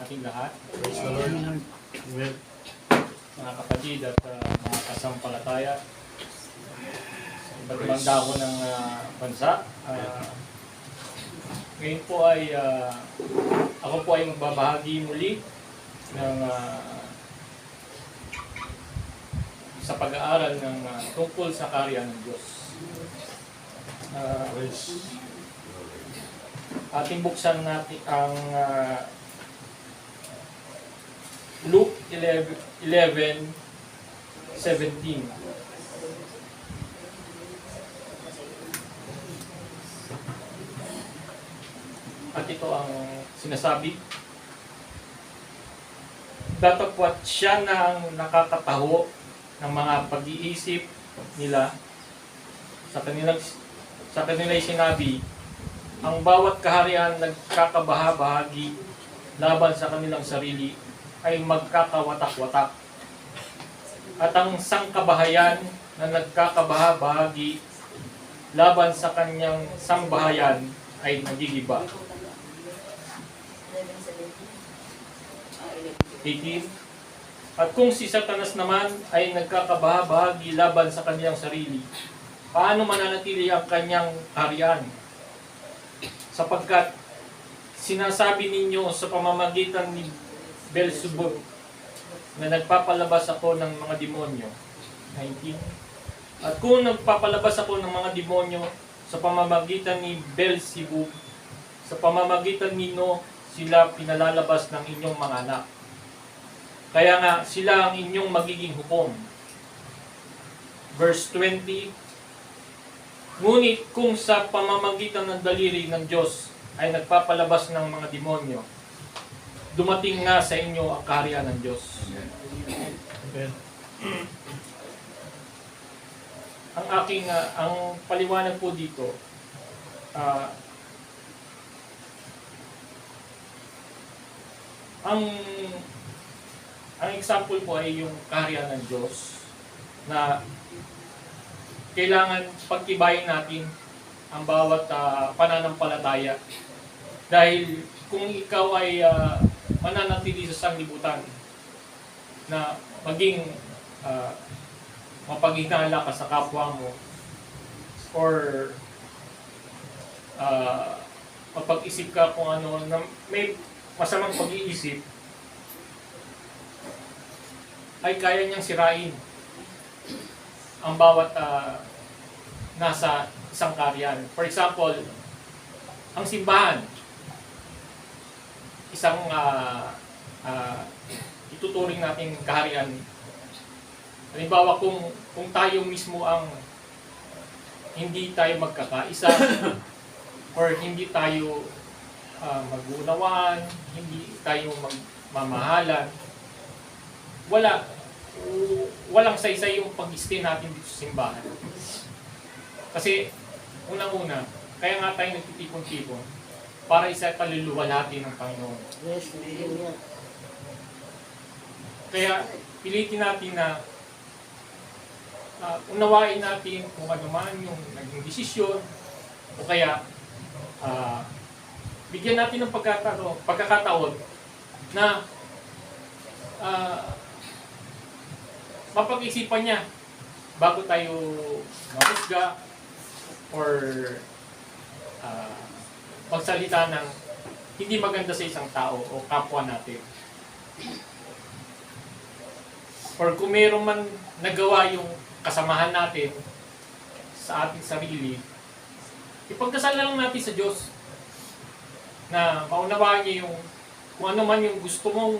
ating lahat. Praise the Lord. Amen. Mga kapatid at mga kasampalataya sa iba't ibang dako ng bansa. Ngayon po ay ako po ay magbabahagi muli ng sa pag-aaral ng tungkol sa kaharian ng Diyos. Ating buksan natin ang Luke 11:17. At ito ang sinasabi. Datapwat siya na ang nakakataho ng mga pag-iisip nila. Sa kanilang sinabi, ang bawat kaharian nagkakabaha-bahagi laban sa kanilang sarili ay magkakawatak-watak. At ang sangkabahayan na nagkakabaha-bahagi laban sa kanyang sangbahayan ay nagigiba. 18. At kung si Satanas naman ay nagkakabaha-bahagi laban sa kanyang sarili, paano mananatili ang kanyang kaharian? Sapagkat sinasabi ninyo sa pamamagitan ni Beelzebub na nagpapalabas ako ng mga demonyo. 19. At kung nagpapalabas ako ng mga demonyo sa pamamagitan ni Beelzebub, sa pamamagitan nino sila pinalalabas ng inyong mga anak. Kaya nga sila ang inyong magiging hukom. Verse 20. Ngunit kung sa pamamagitan ng daliri ng Diyos ay nagpapalabas ng mga demonyo, dumating nga sa inyo ang kaharian ng Diyos. Amen. Ang paliwanag po dito, ang example po ay yung kaharian ng Diyos na kailangan pagtibayin natin ang bawat pananampalataya. Dahil kung ikaw ay mananatili sa sanglibutan na maging mapaghinala ka sa kapwa mo or mapag-isip ka kung ano na may masamang pag-iisip, ay kaya niyang sirain ang bawat nasa isang kaharian. For example, ang simbahan, isang ituturing natin kaharian. Halimbawa, kung tayo mismo ang hindi tayo magkakaisa or hindi tayo mag-uunawaan, hindi tayo magmamahalan, walang saysay yung pag-stay natin dito sa simbahan. Kasi unang-una, kaya nga tayo nagtitipon-tipon para isa kaluluwa natin ng Panginoon. Kaya pilitin natin na unawain natin kung ano man yung naging desisyon o kaya bigyan natin ng pagkakataon na mapag-isipan niya bago tayo mahusga or magsalita ng hindi maganda sa isang tao o kapwa natin. Or kung mayroon man nagawa yung kasamahan natin sa ating sarili, ipagdasal lang natin sa Diyos na maunawaan niya yung kung ano man yung gusto mong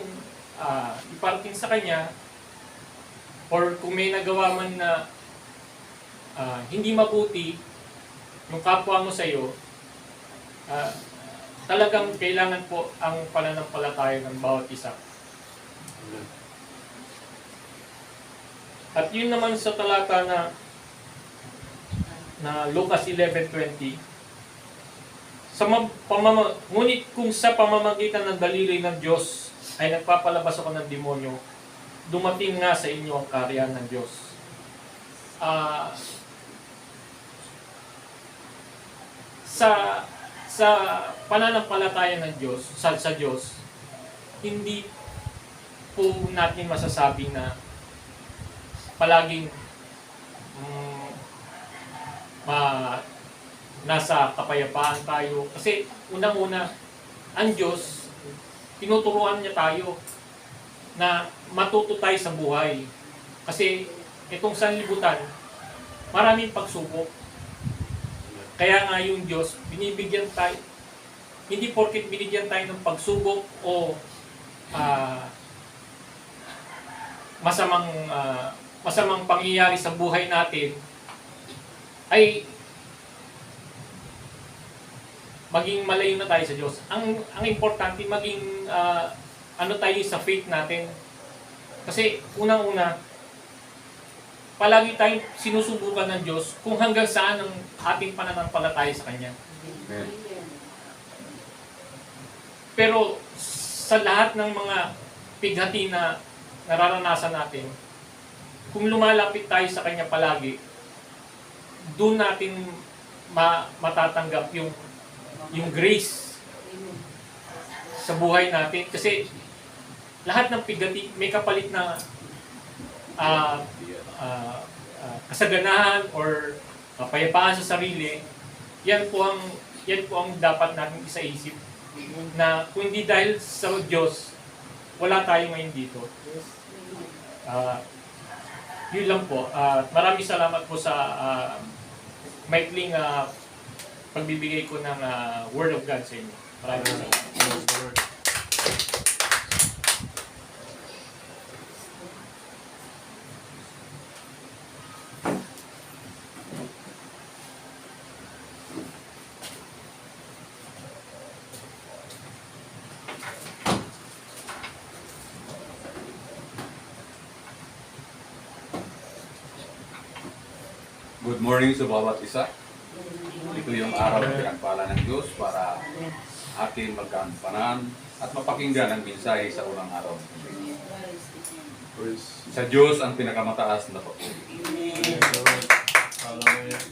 iparating sa Kanya, or kung may nagawa man na hindi mabuti yung kapwa mo sa iyo, talagang kailangan po ang pananampalataya ng bawat isa. At yun naman sa talata na Lucas 11:20, ngunit kung sa pamamagitan ng daliri ng Diyos ay nagpapalabas ako ng demonyo, dumating nga sa inyo ang kaharian ng Diyos. Sa pananampalataya ng Diyos, sa Diyos, hindi po natin masasabi na palaging nasa kapayapaan tayo. Kasi unang-una, ang Diyos, tinuturuan niya tayo na matuto tayo sa buhay. Kasi itong sanlibutan, maraming pagsubok. Kaya nga yung Diyos, binibigyan tayo, hindi porket binigyan tayo ng pagsubok o masamang pangyayari sa buhay natin, ay maging malayo na tayo sa Diyos. Ang importante, maging ano tayo sa faith natin. Kasi unang-una, palagi tayong sinusubukan ng Diyos kung hanggang saan ang ating pananampalataya sa Kanya. Amen. Pero sa lahat ng mga pighati na nararanasan natin, kung lumalapit tayo sa Kanya palagi, doon natin matatanggap yung grace sa buhay natin. Kasi lahat ng pighati may kapalit na kasaganahan or kapayapaan sa sarili. Yan po ang dapat natin isaisip, na kung hindi dahil sa Diyos, wala tayo ngayon dito. Yun lang po. Maraming salamat po sa maikling pagbibigay ko ng Word of God sa inyo. Maraming salamat. Good morning sa bawat isa. Ito yung araw ng pinagpala ng Diyos para atin magkampanan at mapakinggan ang mensahe sa unang araw. Sa Diyos ang pinakamataas na papuri. Hallelujah.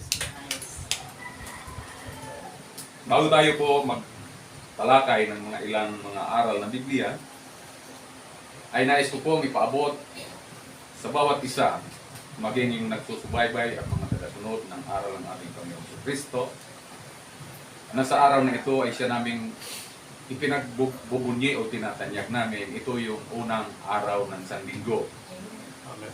Bago tayo po magtalakay ng mga ilang mga aral ng Biblia, ay nais ko pong ipaabot sa bawat isa, maging yung nagsusubaybay at mga tagasunod ng aral ng ating Panginoon Kristo, na sa araw na ito ay siya naming ipinagbubunyi o tinatanyag namin. Ito yung unang araw ng Sanlinggo. Amen.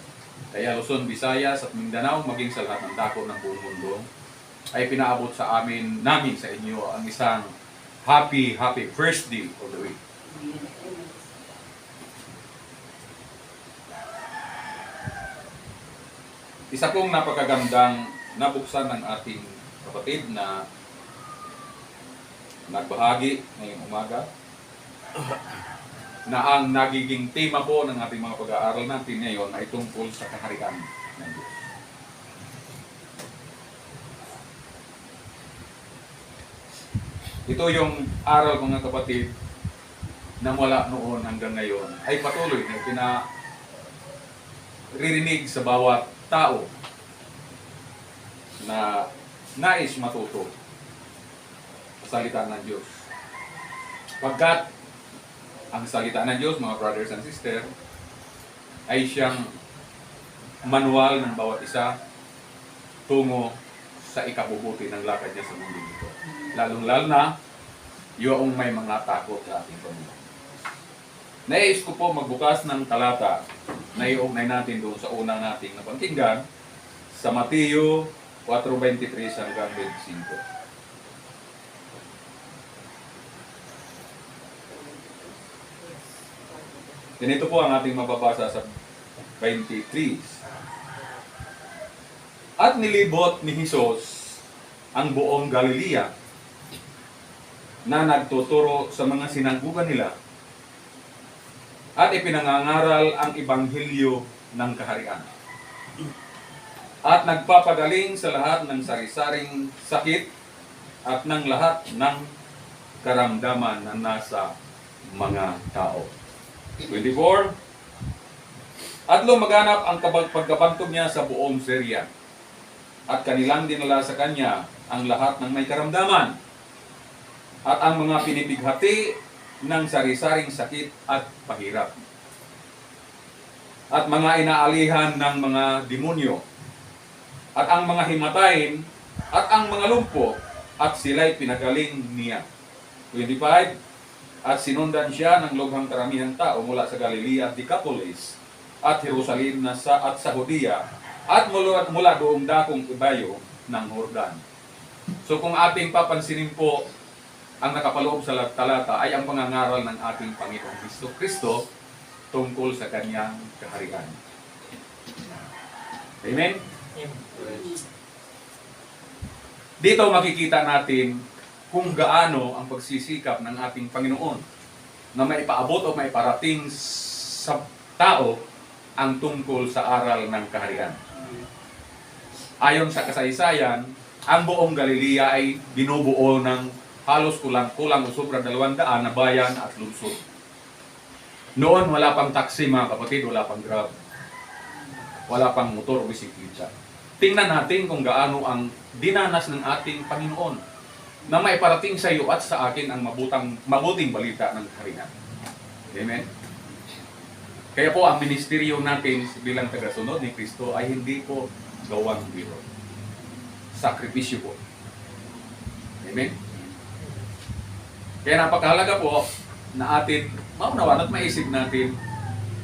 Kaya Luzon, Visayas at Mindanao, maging sa lahat ng dako ng buong mundo, ay pinaabot sa namin sa inyo ang isang happy first day of the week. Isa pong napakagandang nabuksan ng ating kapatid na nagbahagi ngayong umaga, na ang nagiging tema po ng ating mga pag-aaral natin ngayon ay tungkol sa kaharian ng Diyos. Ito yung aral, mga kapatid, na mula noon hanggang ngayon ay patuloy na pinaririnig sa bawat tao na nais matuto sa salita ng Diyos. Pagkat ang salita ng Diyos, mga brothers and sisters, ay siyang manual ng bawat isa tungo sa ikabubuti ng lakad niya sa mundo dito. Lalong-lalo na yung may mga takot sa ating Panginoon. Nais ko po magbukas ng talata na iugnay natin doon sa unang nating napakinggan sa Mateo 4:23 hanggang 25. Ganito po ang ating mababasa sa 23. At nilibot ni Jesus ang buong Galilea na nagtuturo sa mga sinanggugan nila at ipinangangaral ang ebanghelyo ng kaharian. At nagpapagaling sa lahat ng sari-saring sakit at ng lahat ng karamdaman na nasa mga tao. 24. At lumaganap ang pagkabantog niya sa buong Syria. At kanilang dinala sa kanya ang lahat ng may karamdaman. At ang mga pinipighati ng sari-saring sakit at pahirap. At mga inaalihan ng mga demonyo, at ang mga himatayin, at ang mga lumpo, at sila'y pinagaling niya. 25, at sinundan siya ng lubhang karamihang tao mula sa Galilea at Decapolis, at Jerusalem at sa Judea, at mula doong dakong ibayo ng Jordan. So kung ating papansinin po, ang nakapaloob sa talata ay ang pangangaral ng ating Panginoong Kristo tungkol sa kanyang kaharian. Amen? Dito makikita natin kung gaano ang pagsisikap ng ating Panginoon na maipaabot o maiparating sa tao ang tungkol sa aral ng kaharian. Ayon sa kasaysayan, ang buong Galilea ay binubuo ng halos kulang-kulang o sobra 200 na bayan at lungsod. Noon wala pang taxi mga kapatid, wala pang Grab, wala pang motor o bisikleta. Tingnan natin kung gaano ang dinanas ng ating Panginoon na maiparating sa iyo at sa akin ang mabuting balita ng kaharian. Amen? Kaya po ang ministeryo natin bilang tagasunod ni Kristo ay hindi po gawang biro. Sakripisyo po. Amen? Kaya napakahalaga po na atin maunawan at maisip natin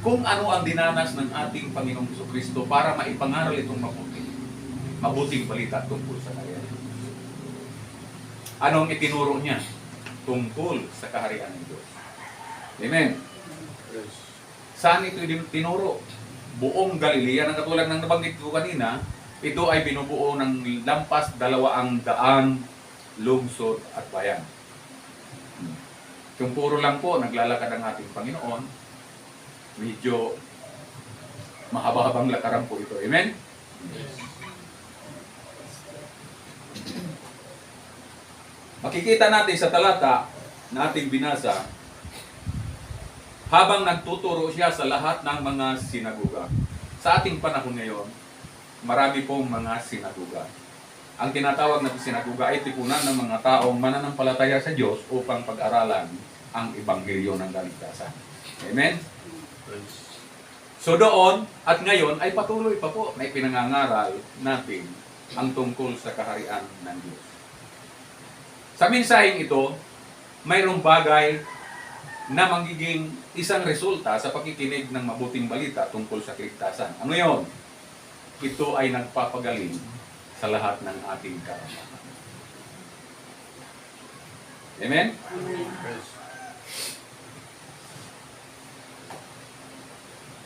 kung ano ang dinanas ng ating Panginoong Jesucristo para maipangaral itong mabuting balita tungkol sa kaharian. Anong itinuro niya tungkol sa kaharian ng Diyos? Amen. Saan ito tinuro? Buong Galilea, ng katulad ng nabanggit ko kanina, ito ay binubuo ng lampas 200 lungsod at bayan. Kung puro lang po naglalakad ang ating Panginoon, medyo mahaba-habang lakaran po ito. Amen? Makikita natin sa talata na ating binasa, habang nagtuturo siya sa lahat ng mga sinagoga. Sa ating panahon ngayon, marami pong mga sinagoga. Ang tinatawag na sinagoga ay tipunan ng mga taong mananampalataya sa Diyos upang pag-aralan ang ebanghelyo ng kaligtasan. Amen? So doon at ngayon ay patuloy pa po na ipinangangaral natin ang tungkol sa kaharian ng Diyos. Sa mensaheng ito, mayroong bagay na magiging isang resulta sa pakikinig ng mabuting balita tungkol sa kaligtasan. Ano yon? Ito ay nagpapagaling sa lahat ng ating karanasan. Amen?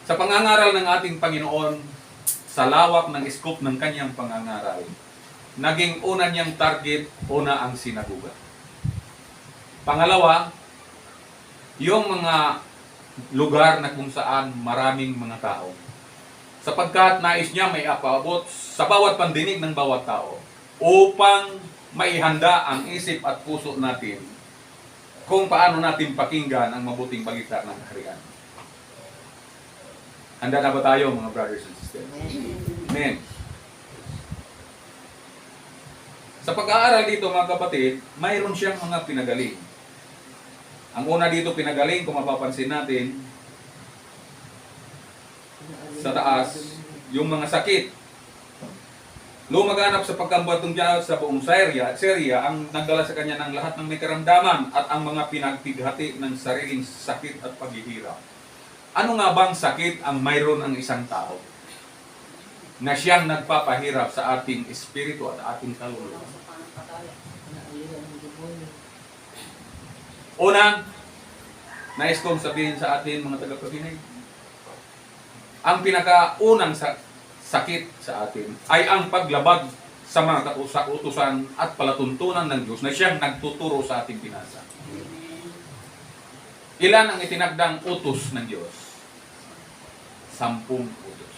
Sa pangangaral ng ating Panginoon, sa lawak ng scope ng kanyang pangangaral, naging una niyang target, una ang sinagoga. Pangalawa, yung mga lugar na kung saan maraming mga tao. Sapagkat nais niya may apaabot sa bawat pandinig ng bawat tao upang maihanda ang isip at puso natin kung paano natin pakinggan ang mabuting balita ng kaharian. Handa na ba tayo mga brothers and sisters? Amen. Sa pag-aaral dito mga kapatid, mayroon siyang mga pinagaling. Ang una dito pinagaling, kung mapapansin natin, sa taas, yung mga sakit. Lumaganap sa pagkambatong Diyos sa buong Syria, ang nagdala sa kanya ng lahat ng may karamdaman at ang mga pinagpighati ng sariling sakit at paghihirap. Ano nga bang sakit ang mayroon ang isang tao na siyang nagpapahirap sa ating espiritu at ating kaluluwa? Una, nais kong sabihin sa atin mga tagapakinig, ang pinakaunang sakit sa atin ay ang paglabag sa mga kautusan at palatuntunan ng Diyos na siyang nagtuturo sa ating binasa. Ilan ang itinagdang utos ng Diyos? 10 utos.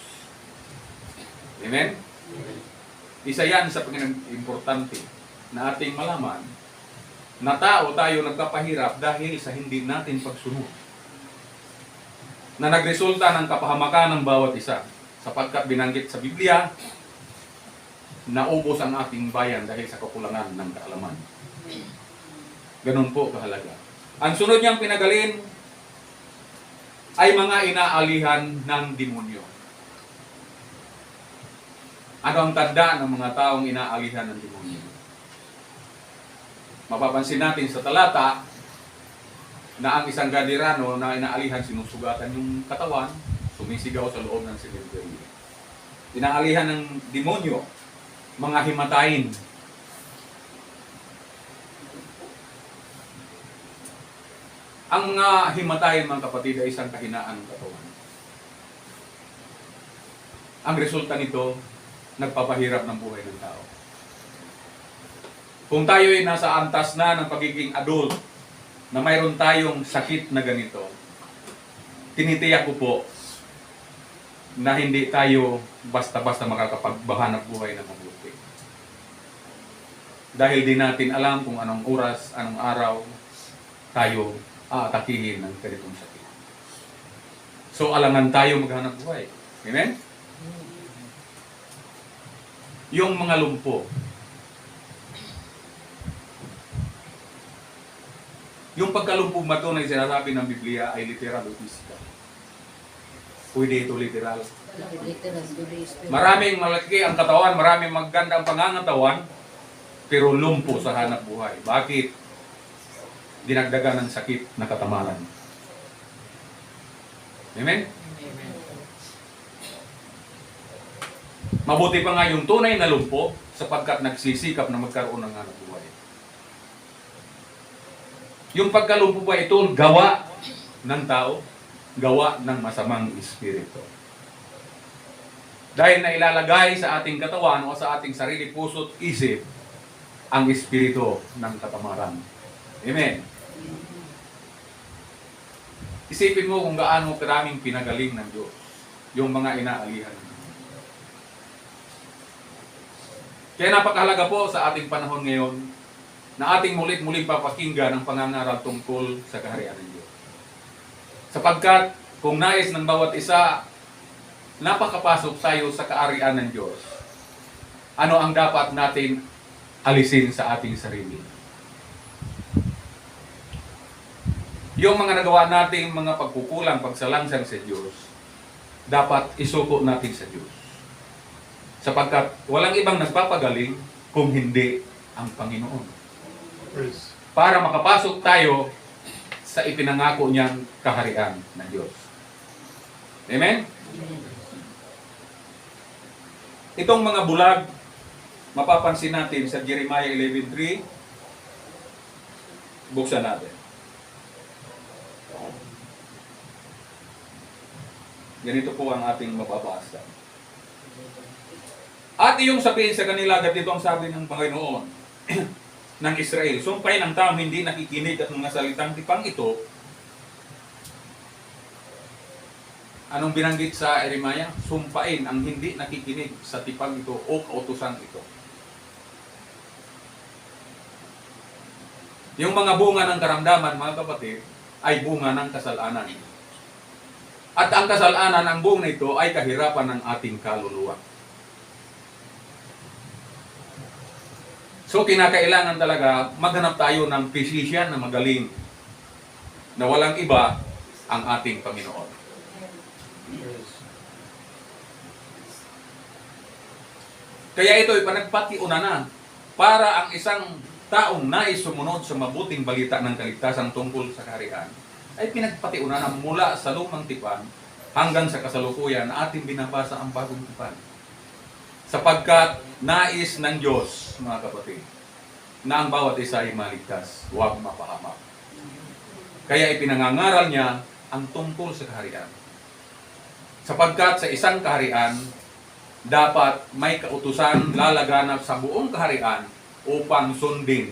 Amen? Isa yan sa importante na ating malaman na tayo nagpapahirap dahil sa hindi natin pagsunod. Na nagresulta ng kapahamakan ng bawat isa sapagkat binanggit sa Biblia, naubos ang ating bayan dahil sa kakulangan ng kaalaman. Ganun po kahalaga. Ang sunod niyang pinagaling ay mga inaalihan ng demonyo. Ano ang tanda ng mga taong inaalihan ng demonyo? Mapapansin natin sa talata na ang isang gadirano na inaalihan, sinusugatan yung katawan, sumisigaw sa loob ng cemetery. Inaalihan ng demonyo, mga himatayin. Ang mga himatayin, mga kapatid, ay isang kahinaan ng katawan. Ang resulta nito, nagpapahirap ng buhay ng tao. Kung tayo ay nasa antas na ng pagiging adult, na mayroon tayong sakit na ganito, tinitiyak ko po na hindi tayo basta-basta makakapagbahanap buhay ng mabuti. Dahil di natin alam kung anong oras, anong araw tayo aatakihin ng ganitong sakit. So alangan tayo maghanap buhay. Amen? Yung mga lumpo, yung pagkalumpo ba ito na sinasabi ng Biblia ay literal o physical? Pwede ito literal. Maraming malaki ang katawan, maraming maganda ang pangangatawan, pero lumpo sa hanap buhay. Bakit? Dinagdagan ng sakit na katamaran. Amen? Mabuti pa nga yung tunay na lumpo sapagkat nagsisikap na magkaroon ng hanap buhay. Yung pagkalumpo ba ito gawa ng tao, gawa ng masamang espiritu. Dahil na ilalagay sa ating katawan o sa ating sarili, puso't isip ang espiritu ng katamaran. Amen. Isipin mo kung gaano karaming pinagaling ng Diyos yung mga inaalihan. Kaya napakahalaga po sa ating panahon ngayon na ating mulit-muling papakinggan ang pangangaral tungkol sa kaharian ng Diyos. Sapagkat kung nais ng bawat isa, napakapasok tayo sa kaharian ng Diyos. Ano ang dapat natin alisin sa ating sarili? Yung mga nagawa nating mga pagkukulang, pagsalangsang sa Diyos, dapat isuko natin sa Diyos. Sapagkat walang ibang nagpapagaling kung hindi ang Panginoon. Praise. Para makapasok tayo sa ipinangako niyang kaharian ng Diyos. Amen? Itong mga bulag, mapapansin natin sa Jeremiah 11:3. Buksan natin. Ganito po ang ating mababasa. At iyong sabihin sa kanila, ganito ang sabi ng Panginoon ng Israel, sumpain ang taong hindi nakikinig at mga salitang tipang ito. Anong binanggit sa Jeremiah? Sumpain ang hindi nakikinig sa tipang ito o kautusan ito. Yung mga bunga ng karamdaman, mga kapatid, ay bunga ng kasalanan. At ang kasalanan, ang bunga nito ay kahirapan ng ating kaluluwa. So, kinakailangan talaga maghanap tayo ng physician na magaling na walang iba ang ating Panginoon. Praise. Kaya ito ay panagpatiuna na para ang isang taong nais sumunod sa mabuting balita ng kaligtasan tungkol sa kaharian ay pinagpatiuna na mula sa lumang tipan hanggang sa kasalukuyan na ating binabasa ang bagong tipan. Sapagkat nais ng Diyos, mga kapatid, na ang bawat isa ay maligtas, huwag mapahamak. Kaya ipinangangaral niya ang tungkol sa kaharian. Sapagkat sa isang kaharian, dapat may kautusan lalaganap sa buong kaharian upang sundin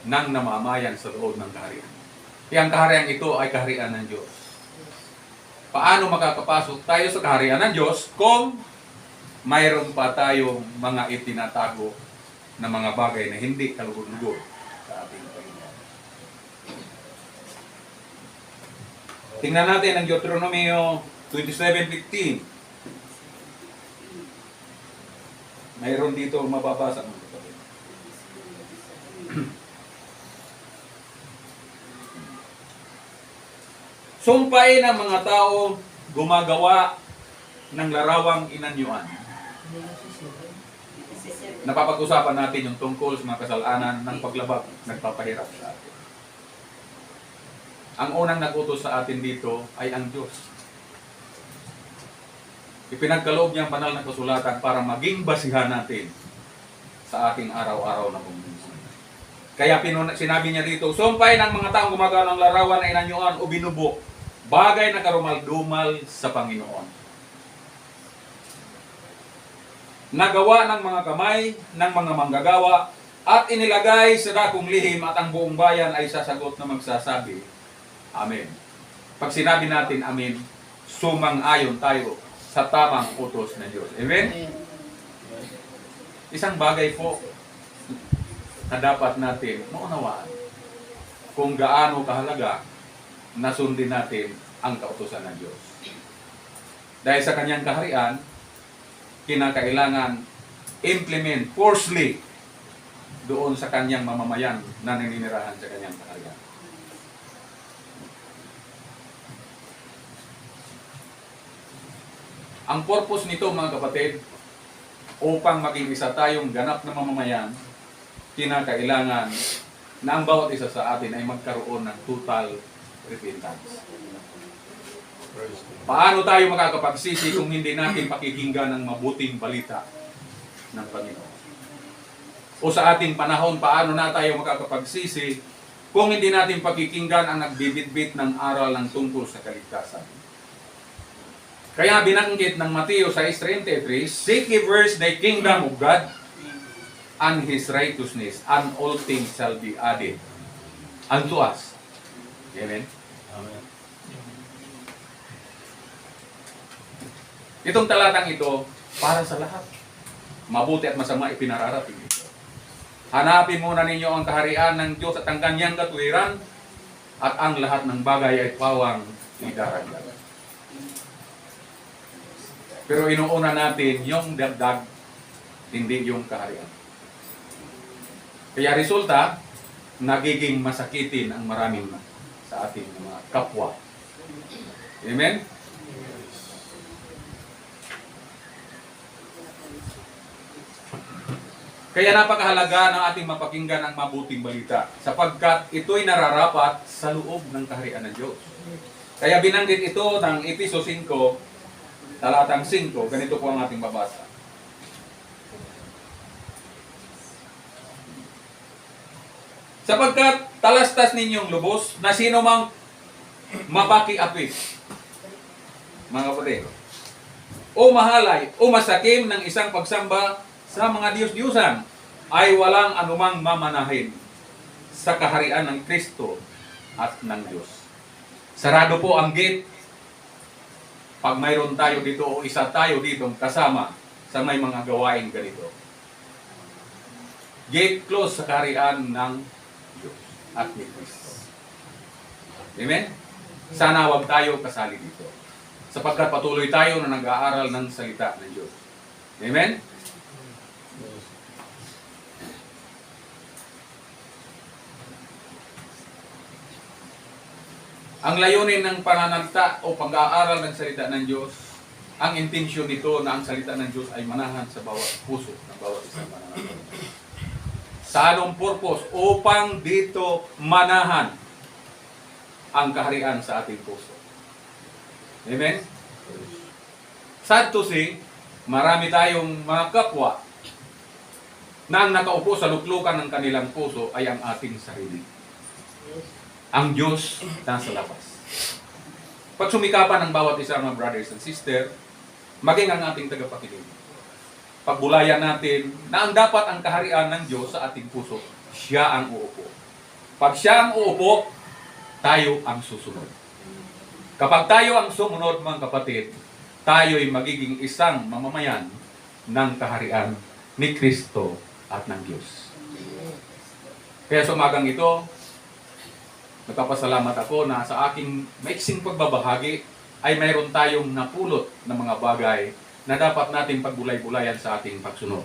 ng namamayan sa loob ng kaharian. Kaya ang kaharian ito ay kaharian ng Diyos. Paano makakapasok tayo sa kaharian ng Diyos kung mayroon pa tayong mga itinatago na mga bagay na hindi kalugod-lugod sa ating Panginoon. Tingnan natin ang Deuteronomio 27:15. Mayroon dito mababasa mo. Sumpain ang mga tao gumagawa ng larawang inanyuan. Napapag-usapan natin yung tungkol sa mga kasalanan ng paglabag, nagpapahirap sa atin. Ang unang nagutos sa atin dito ay ang Diyos. Ipinagkaloob niya ang banal na kasulatan para maging basihan natin sa ating araw-araw na pamumuhay. Kaya sinabi niya dito, sumpay ng mga taong gumagawa ng larawan na inanyuan o binubo, bagay na karumal-dumal sa Panginoon. Nagawa ng mga kamay ng mga manggagawa at inilagay sa dakong lihim at ang buong bayan ay sasagot na magsasabi, Amen. Pag sinabi natin Amen, sumang-ayon tayo sa tamang utos ng Diyos. Amen? Isang bagay po na dapat natin maunawaan kung gaano kahalaga na sundin natin ang kautusan ng Diyos. Dahil sa kanyang kaharian, kinakailangan implement forcefully doon sa kanyang mamamayan na naninirahan sa kanyang kaharian. Ang purpose nito mga kapatid, upang maging isa tayong ganap na mamamayan, kinakailangan na ang bawat isa sa atin ay magkaroon ng total repentance. Praise God. Paano tayo makakapagsisi kung hindi natin pakikinggan ang mabuting balita ng Panginoon? O sa ating panahon, paano na tayo makakapagsisi kung hindi natin pakikinggan ang nagbibitbit ng aral ng tungkol sa kaligtasan? Kaya binanggit ng Mateo 6:33, seek ye first the kingdom of God and His righteousness, and all things shall be added unto us. Amen? Amen. Itong talatang ito, para sa lahat. Mabuti at masama ipinararating ito. Hanapin muna ninyo ang kaharian ng Diyos at ang kanyang katuwiran, at ang lahat ng bagay ay pawang idaragdag. Pero inuuna natin yung dagdag, hindi yung kaharian. Kaya resulta, nagiging masakitin ang maraming sa ating mga kapwa. Amen? Kaya napakahalaga ng ating mapakinggan ang mabuting balita sapagkat ito'y nararapat sa loob ng kaharian ng Diyos. Kaya binanggit ito ng Efeso 5, talatang 5, ganito po ang ating babasa. Sapagkat talastas ninyong lubos na sino mang mapaki-api, mga kapatid, o mahalay o masakim ng isang pagsamba sa mga Diyos-Diyusan ay walang anumang mamanahin sa kaharian ng Kristo at ng Diyos. Sarado po ang gate pag mayroon tayo dito o isa tayo dito kasama sa may mga gawain ganito. Gate close sa kaharian ng Diyos at ni Kristo. Amen? Sana wag tayo kasali dito. Sapagkat patuloy tayo na nag-aaral ng salita ng Diyos. Amen? Ang layunin ng pananalita o pag-aaral ng salita ng Diyos, ang intensyon nito na ang salita ng Diyos ay manahan sa bawat puso ng bawat isang mananalita. Sa anong purpose? Upang dito manahan ang kaharian sa ating puso. Amen? Sad to say, marami tayong mga kapwa na ang nakaupo sa luklukan ng kanilang puso ay ang ating sarili. Ang Diyos nasa labas. Pag sumikapan ng bawat isa mga brothers and sisters, maging ang ating tagapakinig. Pagbulayan natin na ang dapat ang kaharian ng Diyos sa ating puso, siya ang uupo. Pag siya ang uupo, tayo ang susunod. Kapag tayo ang sumunod mga kapatid, tayo'y magiging isang mamamayan ng kaharian ni Kristo at ng Diyos. Kaya sa umagang ito, nagpapasalamat ako na sa aking maiksing pagbabahagi ay mayroon tayong napulot na mga bagay na dapat natin pagbulay-bulayan sa ating pagsunod.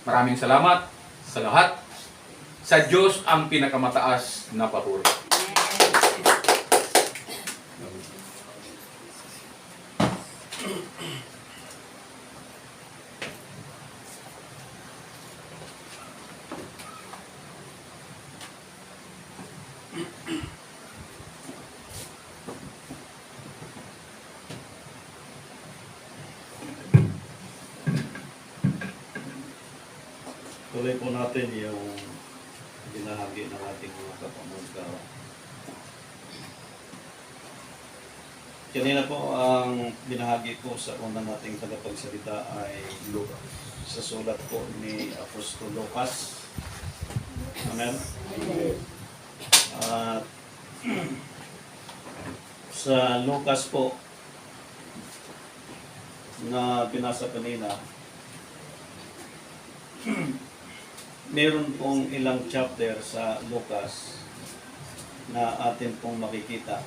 Maraming salamat sa lahat. Sa Diyos ang pinakamataas na papuri. Tuloy po natin yung binahagi ng ating mga kapamangkaw. Kanina po ang binahagi ko sa unang nating tagapagsalita ay Lucas. sa sulat po ni Apostol Lucas. Amen? At sa Lucas po na binasa kanina, meron pong ilang chapter sa Lucas na atin pong makikita.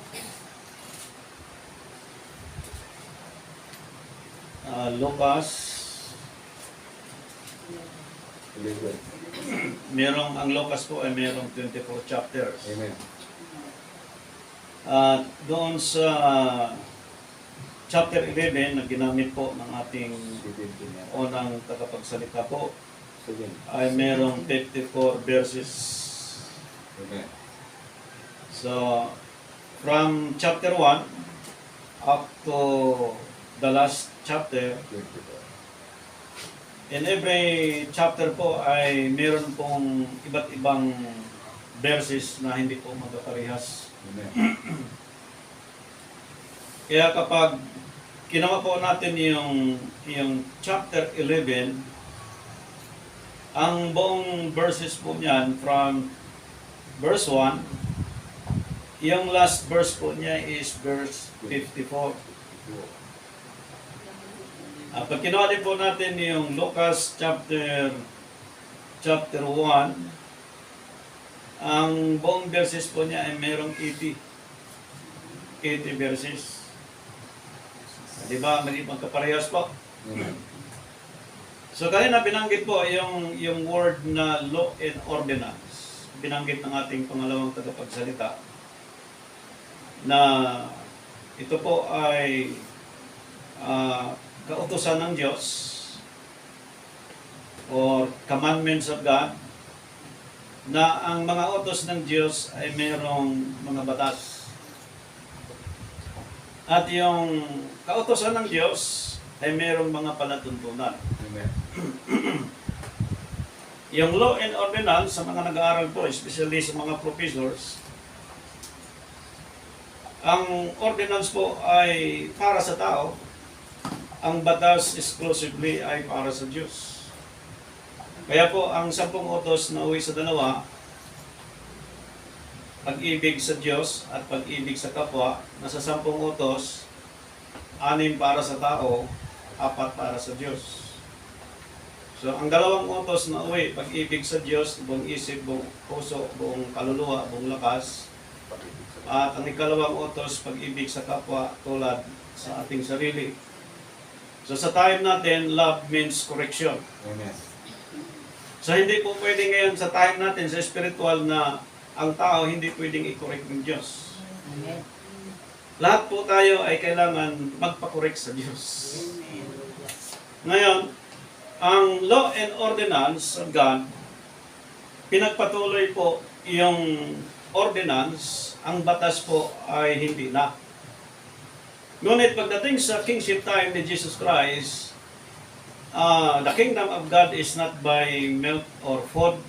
Lucas, ang Lucas po ay merong 24 chapters. Amen. At doon sa chapter 11 na ginamit po ng ating unang tagapagsalita po ay merong 54 verses. Amen. So, from chapter 1 up to the last chapter, in every chapter po ay meron pong iba't ibang verses na hindi po magkaparehas. Amen. Kaya kapag ginawa po natin yung chapter 11, ang buong verses po niyan from verse 1, yung last verse po niya is verse 54. Pag kinuha din po natin yung Lucas chapter 1, ang buong verses po niya ay merong 80 verses. Di ba? Mali magkaparehas po. Amen. So kanina binanggit po yung word na law and ordinance. Binanggit ng ating pangalawang tagapagsalita na ito po ay kautusan ng Diyos or commandments of God, na ang mga utos ng Diyos ay mayroong mga batas. At yung kautusan ng Diyos ay mayroong mga palatuntunan. Amen. Yung law and ordinance sa mga nag-aaral po, especially sa mga professors, ang ordinance po ay para sa tao, ang batas exclusively ay para sa Diyos. Kaya po, ang 10 utos na uwi sa dalawa, pag-ibig sa Diyos at pag-ibig sa kapwa, nasa 10 utos, 6 para sa tao, 4 para sa Diyos. So, ang 2 utos na uwi, pag-ibig sa Diyos, buong isip, buong puso, buong kaluluwa, buong lakas, at ang 2 utos, pag-ibig sa kapwa, tulad sa ating sarili. So sa time natin, love means correction. Amen. So hindi po pwede ngayon sa time natin, sa spiritual, na ang tao hindi pwedeng i-correct ng Diyos. Lahat po tayo ay kailangan magpa-correct sa Diyos. Ngayon, ang law and ordinance of God, pinagpatuloy po yung ordinance, ang batas po ay hindi na. Ngunit pagdating sa kingship time ni Jesus Christ, the kingdom of God is not by milk or food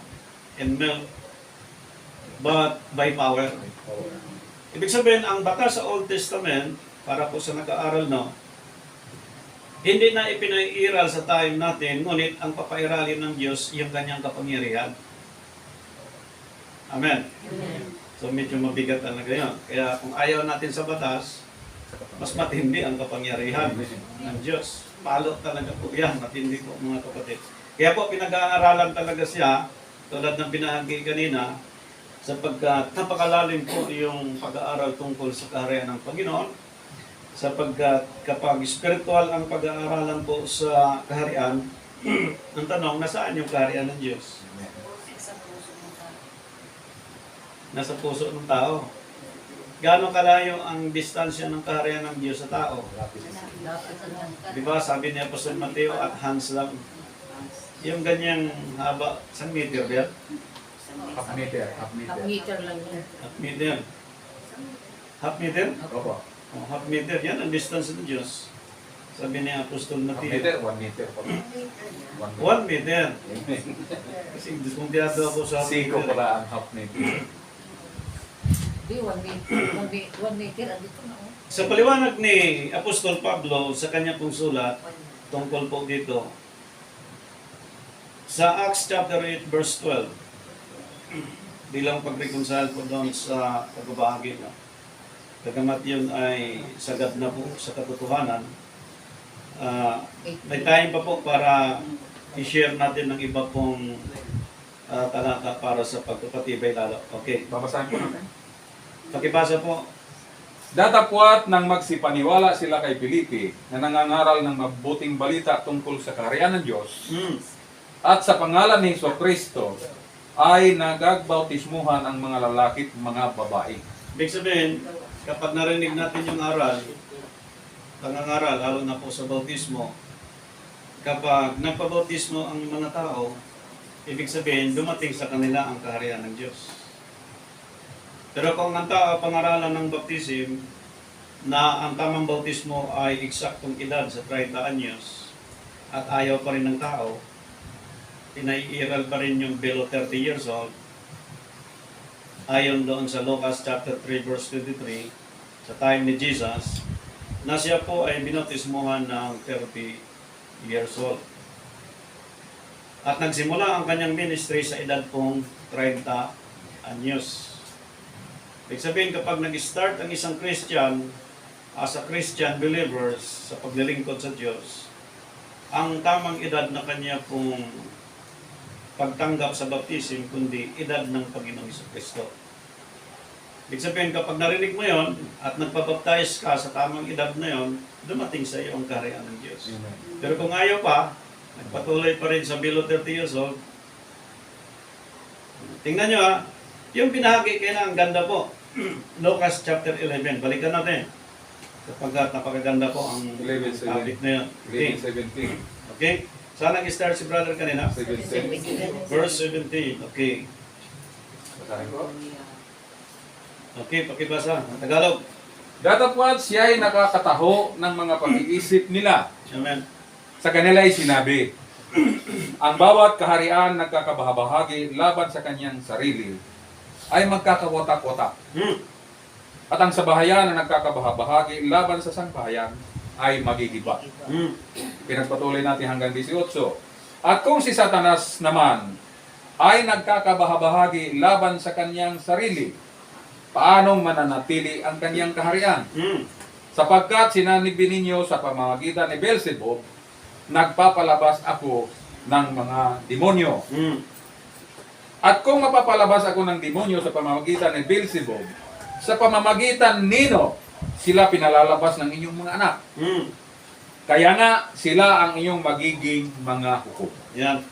and milk, but by power. Ibig sabihin, ang batas sa Old Testament, para po sa nag-aaral, no, hindi na ipinairal sa time natin, ngunit ang papairalin ng Diyos, yung kanyang kapangyarihan. Amen. So medyo mabigat talaga yun. Kaya kung ayaw natin sa batas, mas matindi ang kapangyarihan ng Diyos. Palo talaga po yan, matindi po mga kapatid. Kaya po pinag-aaralan talaga siya, tulad ng binahagi kanina, sapagkat napakalalim po yung pag-aaral tungkol sa kaharian ng Panginoon, sapagkat kapag spiritual ang pag-aaralan po sa kaharian, ang tanong, nasaan yung kaharian ng Diyos? Nasa puso ng tao. Gaano kalayo ang distansya ng kaharian ng Diyos sa tao? Di ba, sabi ni Apostol Mateo, at hands lang. Yung ganyang haba, isang meter ba yan? Half meter. Half meter lang yun. Half meter. Half meter? Opo. Oh, half meter, yan ang distance ng Diyos Sabi ni Apostol 1 Mateo. meter, 1 meter pa. 1 meter. Kasi diskumpiyado ako sa Siko meter. pala ang half meter. Di, 1 meter, andito na. Oh. Sa paliwanag ni Apostol Pablo sa kanya pong sulat tungkol po dito, sa Acts chapter 8 verse 12, bilang pag-reconcile po doon sa pagbabahagi, no? Kagamat yun ay sagad na po sa katotohanan, may time pa po para i-share natin ng iba pong talata para sa pagpapatibay lalo. Okay, Babasahin po natin. pakibasa po. Datapwat nang magsipaniwala sila kay Filipe na nangangaral ng mabuting balita tungkol sa kaharian ng Diyos at sa pangalan ni Jesucristo ay nagagbautismuhan ang mga lalaki at mga babae. Ibig sabihin, kapag narinig natin yung aral, pangangaral, lalo na po sa bautismo, kapag nagpabautismo ang mga tao, ibig sabihin, dumating sa kanila ang kaharian ng Diyos. Pero kung ang tao pangaralan ng baptism, na ang tamang bautismo ay eksaktong edad sa 30 anyos, at ayaw pa rin ng tao, pinaiiral pa rin yung below 30 years old, ayon doon sa Lucas chapter 3 verse 23, sa time ni Jesus, na siya po ay binautismuhan ng 30 years old. At nagsimula ang kanyang ministry sa edad pong 30 anyos. Ibig sabihin, kapag nag-start ang isang Christian, as a Christian believers sa paglilingkod sa Diyos, ang tamang edad na kanya pong pagtanggap sa baptism, kundi edad ng Panginoong Jesucristo. Ibig sabihin, kapag narinig mo yon at nagpabaptize ka sa tamang edad na yon, dumating sa iyo ang kaharian ng Diyos. Pero kung ayaw pa, nagpatuloy pa rin sa below 30 years old, tingnan nyo ha, yung binahagi kayo na ang ganda po. Lucas chapter 11, balikan natin. Kapag napakaganda po ang 11:7. topic na yun. Okay. 11:17. Okay? Saan nag-start si brother kanina? 17. Verse 17. Okay. Basahin ko. Okay, pakibasa. Ang Tagalog. Datapwat siya ay nakakataho ng mga pag-iisip nila. Amen. Sa kanila ay sinabi, ang bawat kaharian nagkakabahabahagi laban sa kanyang sarili ay magkakawatak-watak. At ang sabahayan na nagkakabahabahagi laban sa sangbahayan ay magigiba. Pinagpatuloy natin hanggang 18. At kung si Satanas naman ay nagkakabahabahagi laban sa kanyang sarili, paanong mananatili ang kanyang kaharian? Sapagkat sinanibi ninyo sa pamamagitan ni Beelzebub, nagpapalabas ako ng mga demonyo. At kung mapapalabas ako ng demonyo sa pamamagitan ni Beelzebub, sa pamamagitan nino sila pinalalabas ng inyong mga anak. Kaya nga sila ang inyong magiging mga hukom. Yan.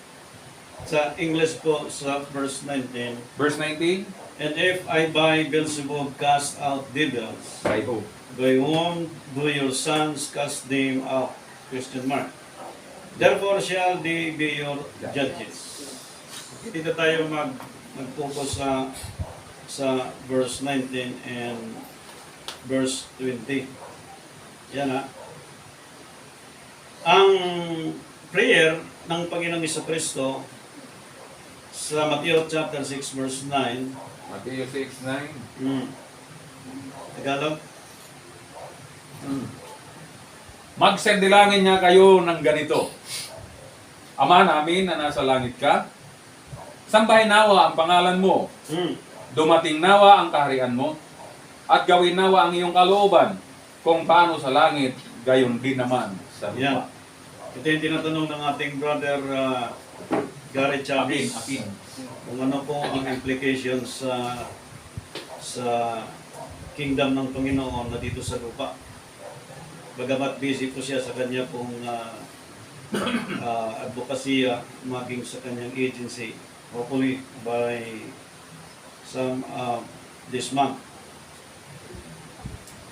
Sa English po, sa verse 19. Verse 19, And if I by Beelzebub cast out devils, by who? by whom do your sons cast them out? Question mark. Therefore shall they be your judges. Dito tayo mag-focus sa verse 19 and verse 20. Yan ha. Ang prayer ng Panginoong Jesucristo sa Matthew chapter 6 verse 9. Matthew 6:9. Tagalog? Magsendilangin niya kayo ng ganito. Ama namin na nasa langit ka, sambahin nawa ang pangalan mo. Dumating nawa ang kaharian mo, at gawin nawa ang iyong kalooban, kung paano sa langit, gayon din naman sa Yan. lupa. Ito yung tinatanong ng ating brother Gary Chavez. Akin. Kung ano po ang implications sa kingdom ng Panginoon na dito sa lupa. Bagamat busy po siya sa kanya pong advokasya, maging sa kanyang agency. Hopefully by some this month,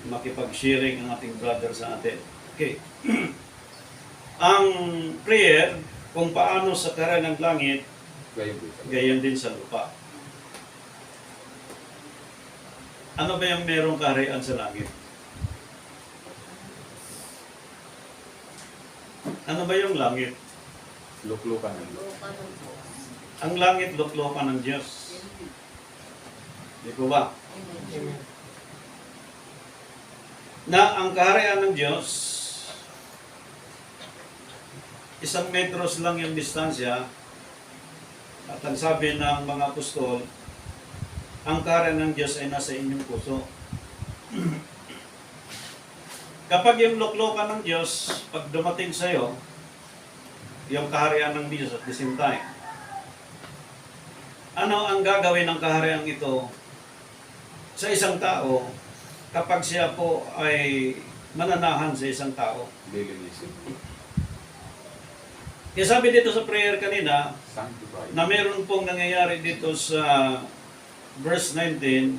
makipag-sharing ang ating brother sa atin. Okay. Ang prayer, kung paano sa kaharian ng langit, Gayon din sa lupa. gayon din sa lupa. Ano ba yung merong kaharian sa langit? Ano ba yung langit? Luklukan ng Diyos. Lupa ng Diyos. Ang langit, luklukan ng Diyos. Di po ba? Amen. Na ang kaharian ng Diyos, 1 metros lang yung distansya, at ang sabi ng mga apostol, ang kaharian ng Diyos ay nasa inyong puso. Kapag yung luklukan ng Diyos, pag dumating sa iyo, yung kaharian ng Diyos at the same time, ano ang gagawin ng kaharian ito sa isang tao kapag siya po ay mananahan sa isang tao? Lilinisin. Kaya sabi dito sa prayer kanina, Sanctify. na meron pong nangyayari dito sa verse 19,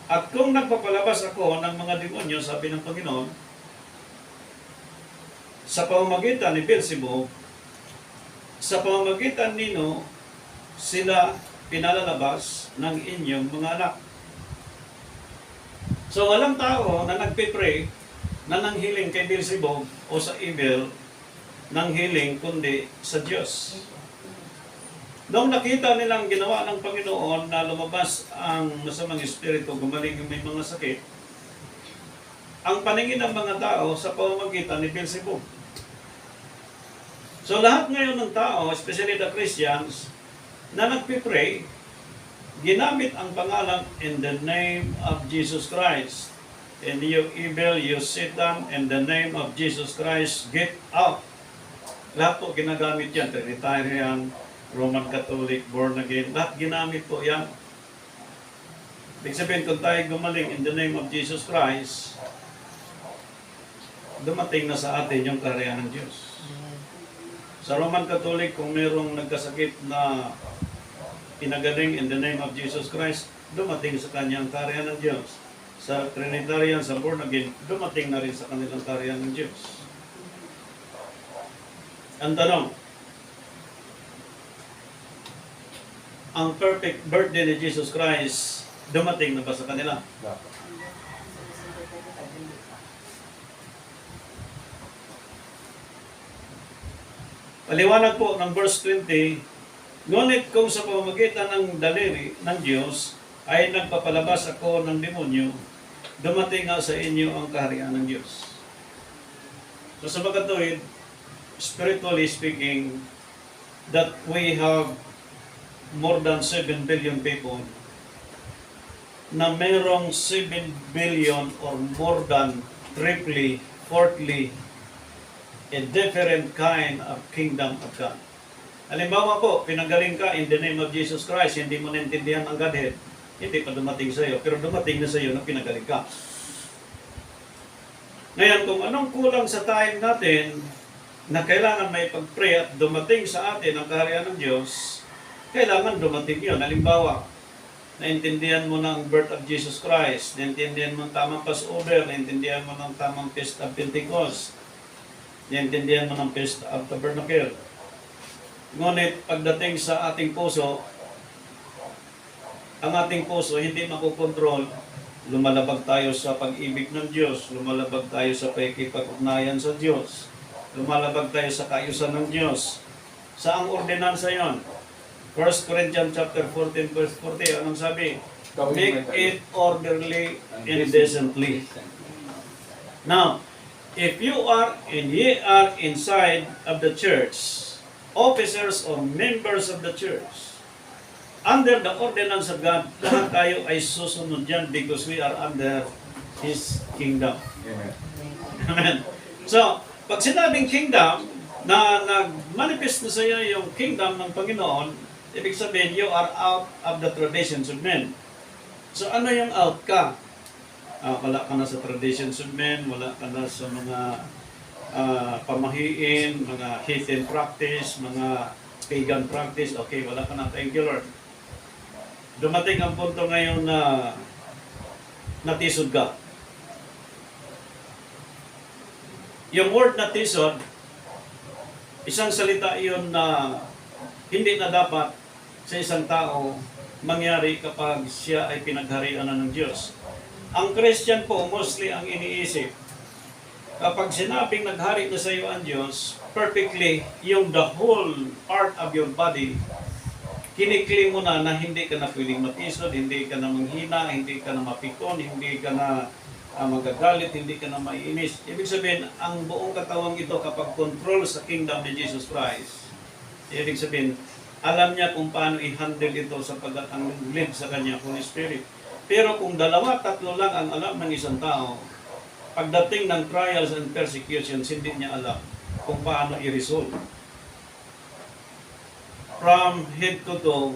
at kung nagpapalabas ako ng mga demonyo, sabi ng Panginoon, sa pamamagitan ni Beelzebub, sa pamamagitan nino, sila pinalalabas ng inyong mga anak. So walang tao na nagpipray na nanghiling kay Beelzebub o sa evil nang hiling kundi sa Diyos. Noong nakita nilang ginawa ng Panginoon na lumabas ang masamang espiritu, gumaling yung may mga sakit, ang paningin ng mga tao sa pamamagitan ni Beelzebub. So lahat ngayon ng tao, especially the Christians, na nagpipray, ginamit ang pangalan in the name of Jesus Christ. And you evil, you Satan, in the name of Jesus Christ, get out. Lahat po ginagamit yan, Trinitarian, Roman Catholic, born again, lahat ginamit po yan. Ibig sabihin, kung tayo gumaling in the name of Jesus Christ, dumating na sa atin yung kaharian ng Diyos. Sa Roman Catholic, kung mayroong nagkasakit na pinagaling in the name of Jesus Christ, dumating sa kanya ang kaharian ng Diyos. Sa Trinitarian, sa born again, dumating na rin sa kanilang kaharian ng Diyos. Ang tanong, ang perfect birthday ni Jesus Christ, dumating na ba sa kanila? Dapat. Paliwanag po ng verse 20, ngunit kung sa pamamagitan ng daliri ng Diyos ay nagpapalabas ako ng demonyo, dumating nga sa inyo ang kaharian ng Diyos. So sa magkatuwid, spiritually speaking, that we have more than 7 billion people, na mayroong 7 billion or more than triply, fourthly, a different kind of kingdom of God. Halimbawa po, pinagaling ka in the name of Jesus Christ, hindi mo naintindihan ang Godhead, hindi pa dumating sa iyo, pero dumating na sa iyo na pinagaling ka. Ngayon, kung anong kulang sa time natin, na kailangan may pag-pray at dumating sa atin ang kaharian ng Diyos, kailangan dumating yun. Halimbawa, naintindihan mo ng birth of Jesus Christ, naintindihan mo ng tamang Passover, naintindihan mo ng tamang Feast of Pentecost, naintindihan mo ng Feast of Tabernacle. Ngunit pagdating sa ating puso, ang ating puso hindi makukontrol, lumalabag tayo sa pag-ibig ng Diyos, lumalabag tayo sa pakikipag-ugnayan sa Diyos, lumalabag tayo sa kaayusan ng Diyos. Saang ordinansa yon? 1 Corinthians chapter 14 verse 40, anong sabi? Make it orderly and decently. Now, if you are and ye are inside of the church, officers or members of the church, under the ordinance of God, lahat tayo ay susunod yan because we are under His kingdom. Amen. Amen. So, pag sinabing kingdom, na nag-manifest na sa iyo yung kingdom ng Panginoon, ibig sabihin, you are out of the traditions of men. So, ano yung out ka? Wala ka na sa traditions of men, wala ka na sa mga pamahiin, mga heathen practice, mga pagan practice. Okay, wala ka na. Thank you, Lord. Dumating ang punto ngayon na natisod ka. Yung word na tisod, isang salita iyon na hindi na dapat sa isang tao mangyari kapag siya ay pinagharian na ng Diyos. Ang Christian po, mostly ang iniisip, kapag sinabing naghari na sa iyo ang Diyos, perfectly, yung the whole part of your body, kinikling mo na hindi ka na pwedeng matisod, hindi ka na manghina, hindi ka na mapikon, hindi ka na magagalit, hindi ka na maiinis. Ibig sabihin, ang buong katawang ito kapag control sa kingdom ni Jesus Christ, ibig sabihin, alam niya kung paano i-handle ito sapagkat ang lead sa kanya, Holy Spirit. Pero kung dalawa, tatlo lang ang alam ng isang tao, pagdating ng trials and persecutions, hindi niya alam kung paano i-resolve. From head to toe,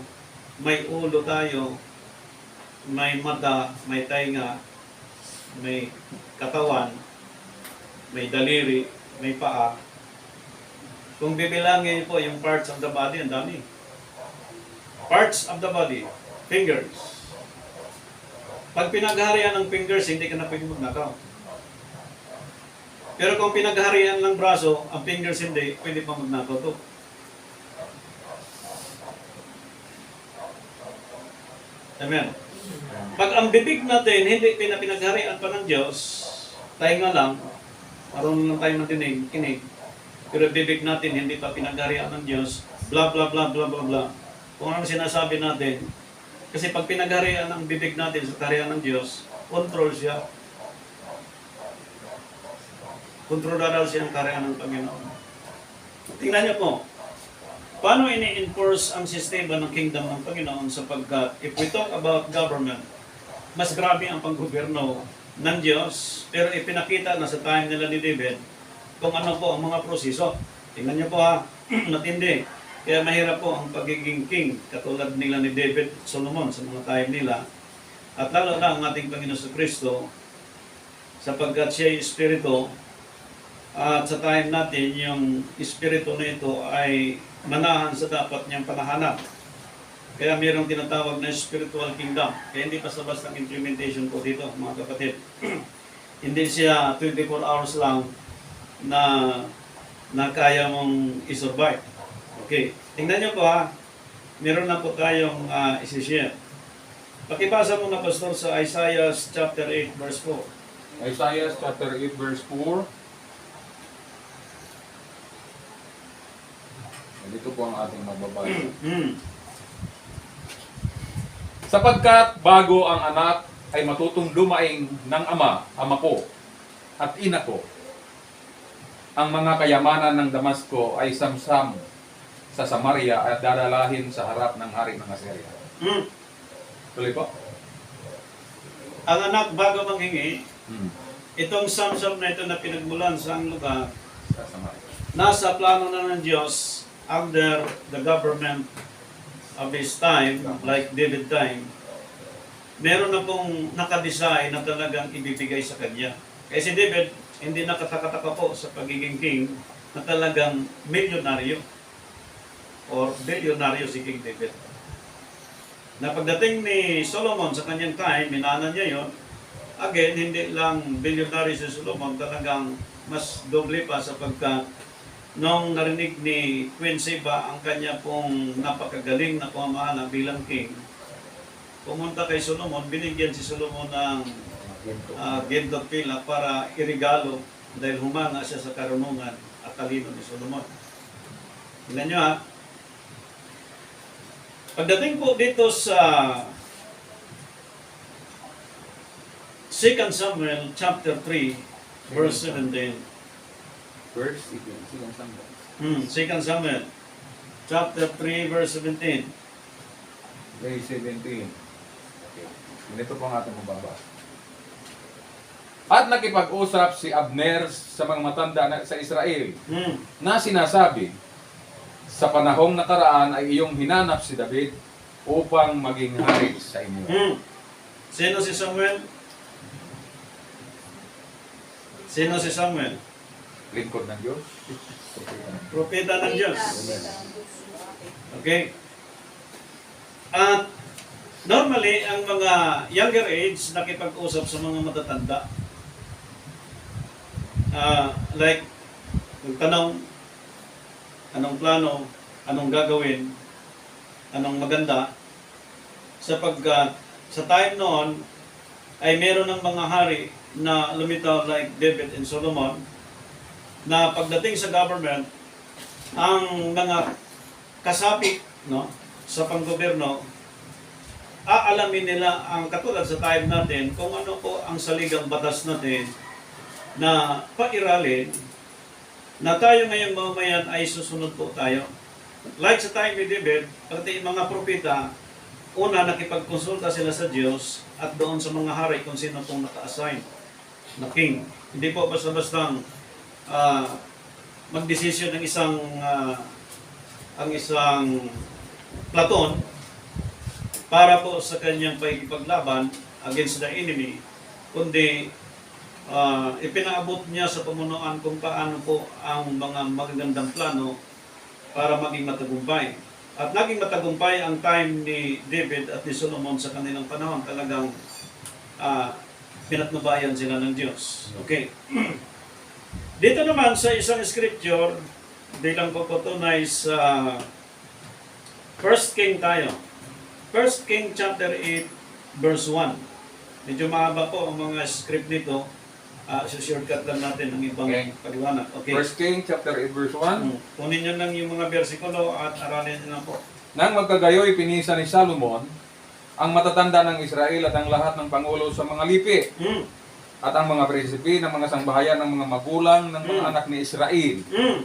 may ulo tayo, may mata, may tainga, may katawan, may daliri, may paa. Kung bibilangin po yung parts of the body, ang dami. Parts of the body, fingers. Pag pinagharian ng fingers, hindi ka na pwede magnakaw. Pero kung pinagharian ng braso, ang fingers hindi, pwede pa magnakaw to. Amen. Pag ang bibig natin, hindi pinagharian pa ng Diyos, tayo nga lang, marunong lang tayo ng kinig, pero bibig natin, hindi pa pinagharian ng Diyos, blah, blah, blah, blah, blah, blah. Kung anong sinasabi natin, kasi pag pinagharian ng bibig natin sa kaharian ng Diyos, control siya. Kontrolado siya ang kaharian ng Panginoon. Tingnan niyo po, paano ini-enforce ang sistema ng kingdom ng Panginoon sapagkat if we talk about government, mas grabe ang panggobyerno ng Diyos, pero ipinakita na sa time nila ni David kung ano po ang mga proseso. Tingnan niyo po ha, matindi. Kaya mahirap po ang pagiging king, katulad nila ni David, Solomon sa mga time nila. At lalo na ang ating Panginoon sa Kristo, sapagkat siya ay Espiritu, at sa time natin, yung Espiritu na ito ay manahan sa dapat niyang panahanap. Kaya mayroong tinatawag na spiritual kingdom. Kaya hindi basta-basta ang implementation po dito, mga kapatid. Hindi siya 24 hours lang na kaya mong isurvive. Okay, tingnan niyo po ha. Meron na po tayong isi-share. Pakibasa mo na, Pastor, sa Isaiah chapter 8, verse 4. Isaiah chapter 8 verse 4. Dito po ang ating mababasa. Sapagkat bago ang anak ay matutong lumaing ng ama ko, at ina ko, ang mga kayamanan ng Damasco ay samsam sa Samaria at dadalahin sa harap ng hari ng Assyria. Tuloy po. Ang anak bago manghingi, itong samsam na ito na pinagmulan sa ang lugar, Sa Samaria. nasa plano na ng Diyos under the government of his time, like David time, meron na pong nakadesign na talagang ibibigay sa kanya. Kaya si David, hindi nakatakataka po sa pagiging king na talagang milyonaryo or bilyonaryo si King David. Na pagdating ni Solomon sa kanyang time, minana niya yon. Again, hindi lang bilyonaryo si Solomon, talagang mas doble pa sapagkat nung narinig ni Queen Sheba ang kanya pong napakagaling na pamamahala bilang king, pumunta kay Solomon, binigyan si Solomon ng gift of pilak para irigalo dahil humanga siya sa karunungan at talino ni Solomon. Tingnan nyo ha. Pagdating po dito sa 2 Samuel chapter 3 verse 17. Verse 2 Samuel chapter 3 verse 17. Verse 17. Okay. Ganito po ang ating mababasa. At nakipag-usap si Abner sa mga matanda sa Israel na sinasabi, sa panahong nakaraan ay iyong hinanap si David upang maging hari sa inyo. Sino si Samuel? Sino si Samuel? Lingkod ng Diyos. Propeta ng Diyos. Okay? At normally, ang mga younger age nakipag-usap sa mga matatanda. Like, magtanong, anong plano, anong gagawin, anong maganda, sapagkat sa time noon ay meron ng mga hari na lumitaw like David and Solomon, na pagdating sa government, ang mga kasapi, no, sa panggobyerno, aalamin nila ang katulad sa time natin kung ano po ang saligang batas natin na pairalin na tayo ngayong mamamayan ay susunod po tayo. Like sa time ni David, pati mga propeta, una nakipagkonsulta sila sa Diyos at doon sa mga hari kung sino pong naka-assign na king. Hindi po basta-bastang magdesisyon ng ang isang platon para po sa kanyang pagkipaglaban against the enemy, kundi ipinaabot niya sa pamunuan kung paano po ang mga magagandang plano para maging matagumpay. At naging matagumpay ang time ni David at ni Solomon sa kanilang panahon. Talagang pinatnubayan sila ng Diyos. Okay. Dito naman sa isang scripture, bilang papatunay sa 1 King tayo. 1 King chapter 8 verse 1. Medyo mahaba po ang mga script nito. Shortcut lang natin ang ibang Okay. paliwanag. Okay. 1 King chapter 8 verse 1. Kunin nyo lang yung mga versikulo at aralin nyo lang po. Nang magkagayoy pinisa ni Salomon ang matatanda ng Israel at ang lahat ng pangulo sa mga lipi Mm. at ang mga prinsipi ng mga sangbahayan ng mga magulang ng mga anak ni Israel Mm.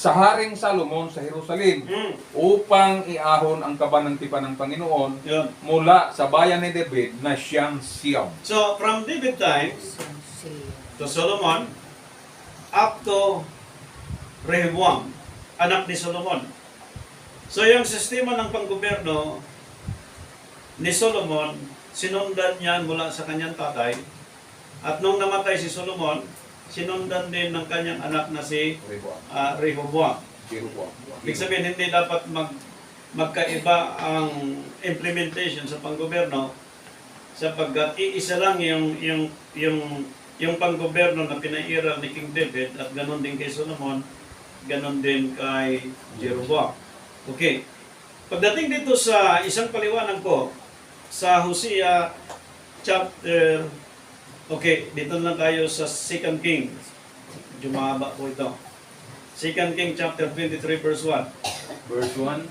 sa Haring Salomon sa Jerusalem Mm. upang iahon ang kaban ng tipan ng Panginoon Yun. mula sa bayan ni David na siyang Siyam. So, from David times to Solomon, up to Rehoboam, anak ni Solomon. So, yung sistema ng panggobyerno ni Solomon, sinundan niya mula sa kanyang tatay. At nung namatay si Solomon, sinundan din ng kanyang anak na si Rehoboam. Ibig sabihin, hindi dapat magkaiba ang implementation sa panggobyerno sapagkat iisa lang yung panggobyerno na pinairal ni King David at ganon din kay Solomon, ganon din kay Jeroboam. Okay. Pagdating dito sa isang paliwanag ko sa Hosea chapter, okay, dito lang tayo sa 2 King. Medyo mahaba po ito. 2 King chapter 23 verse 1. Verse 1.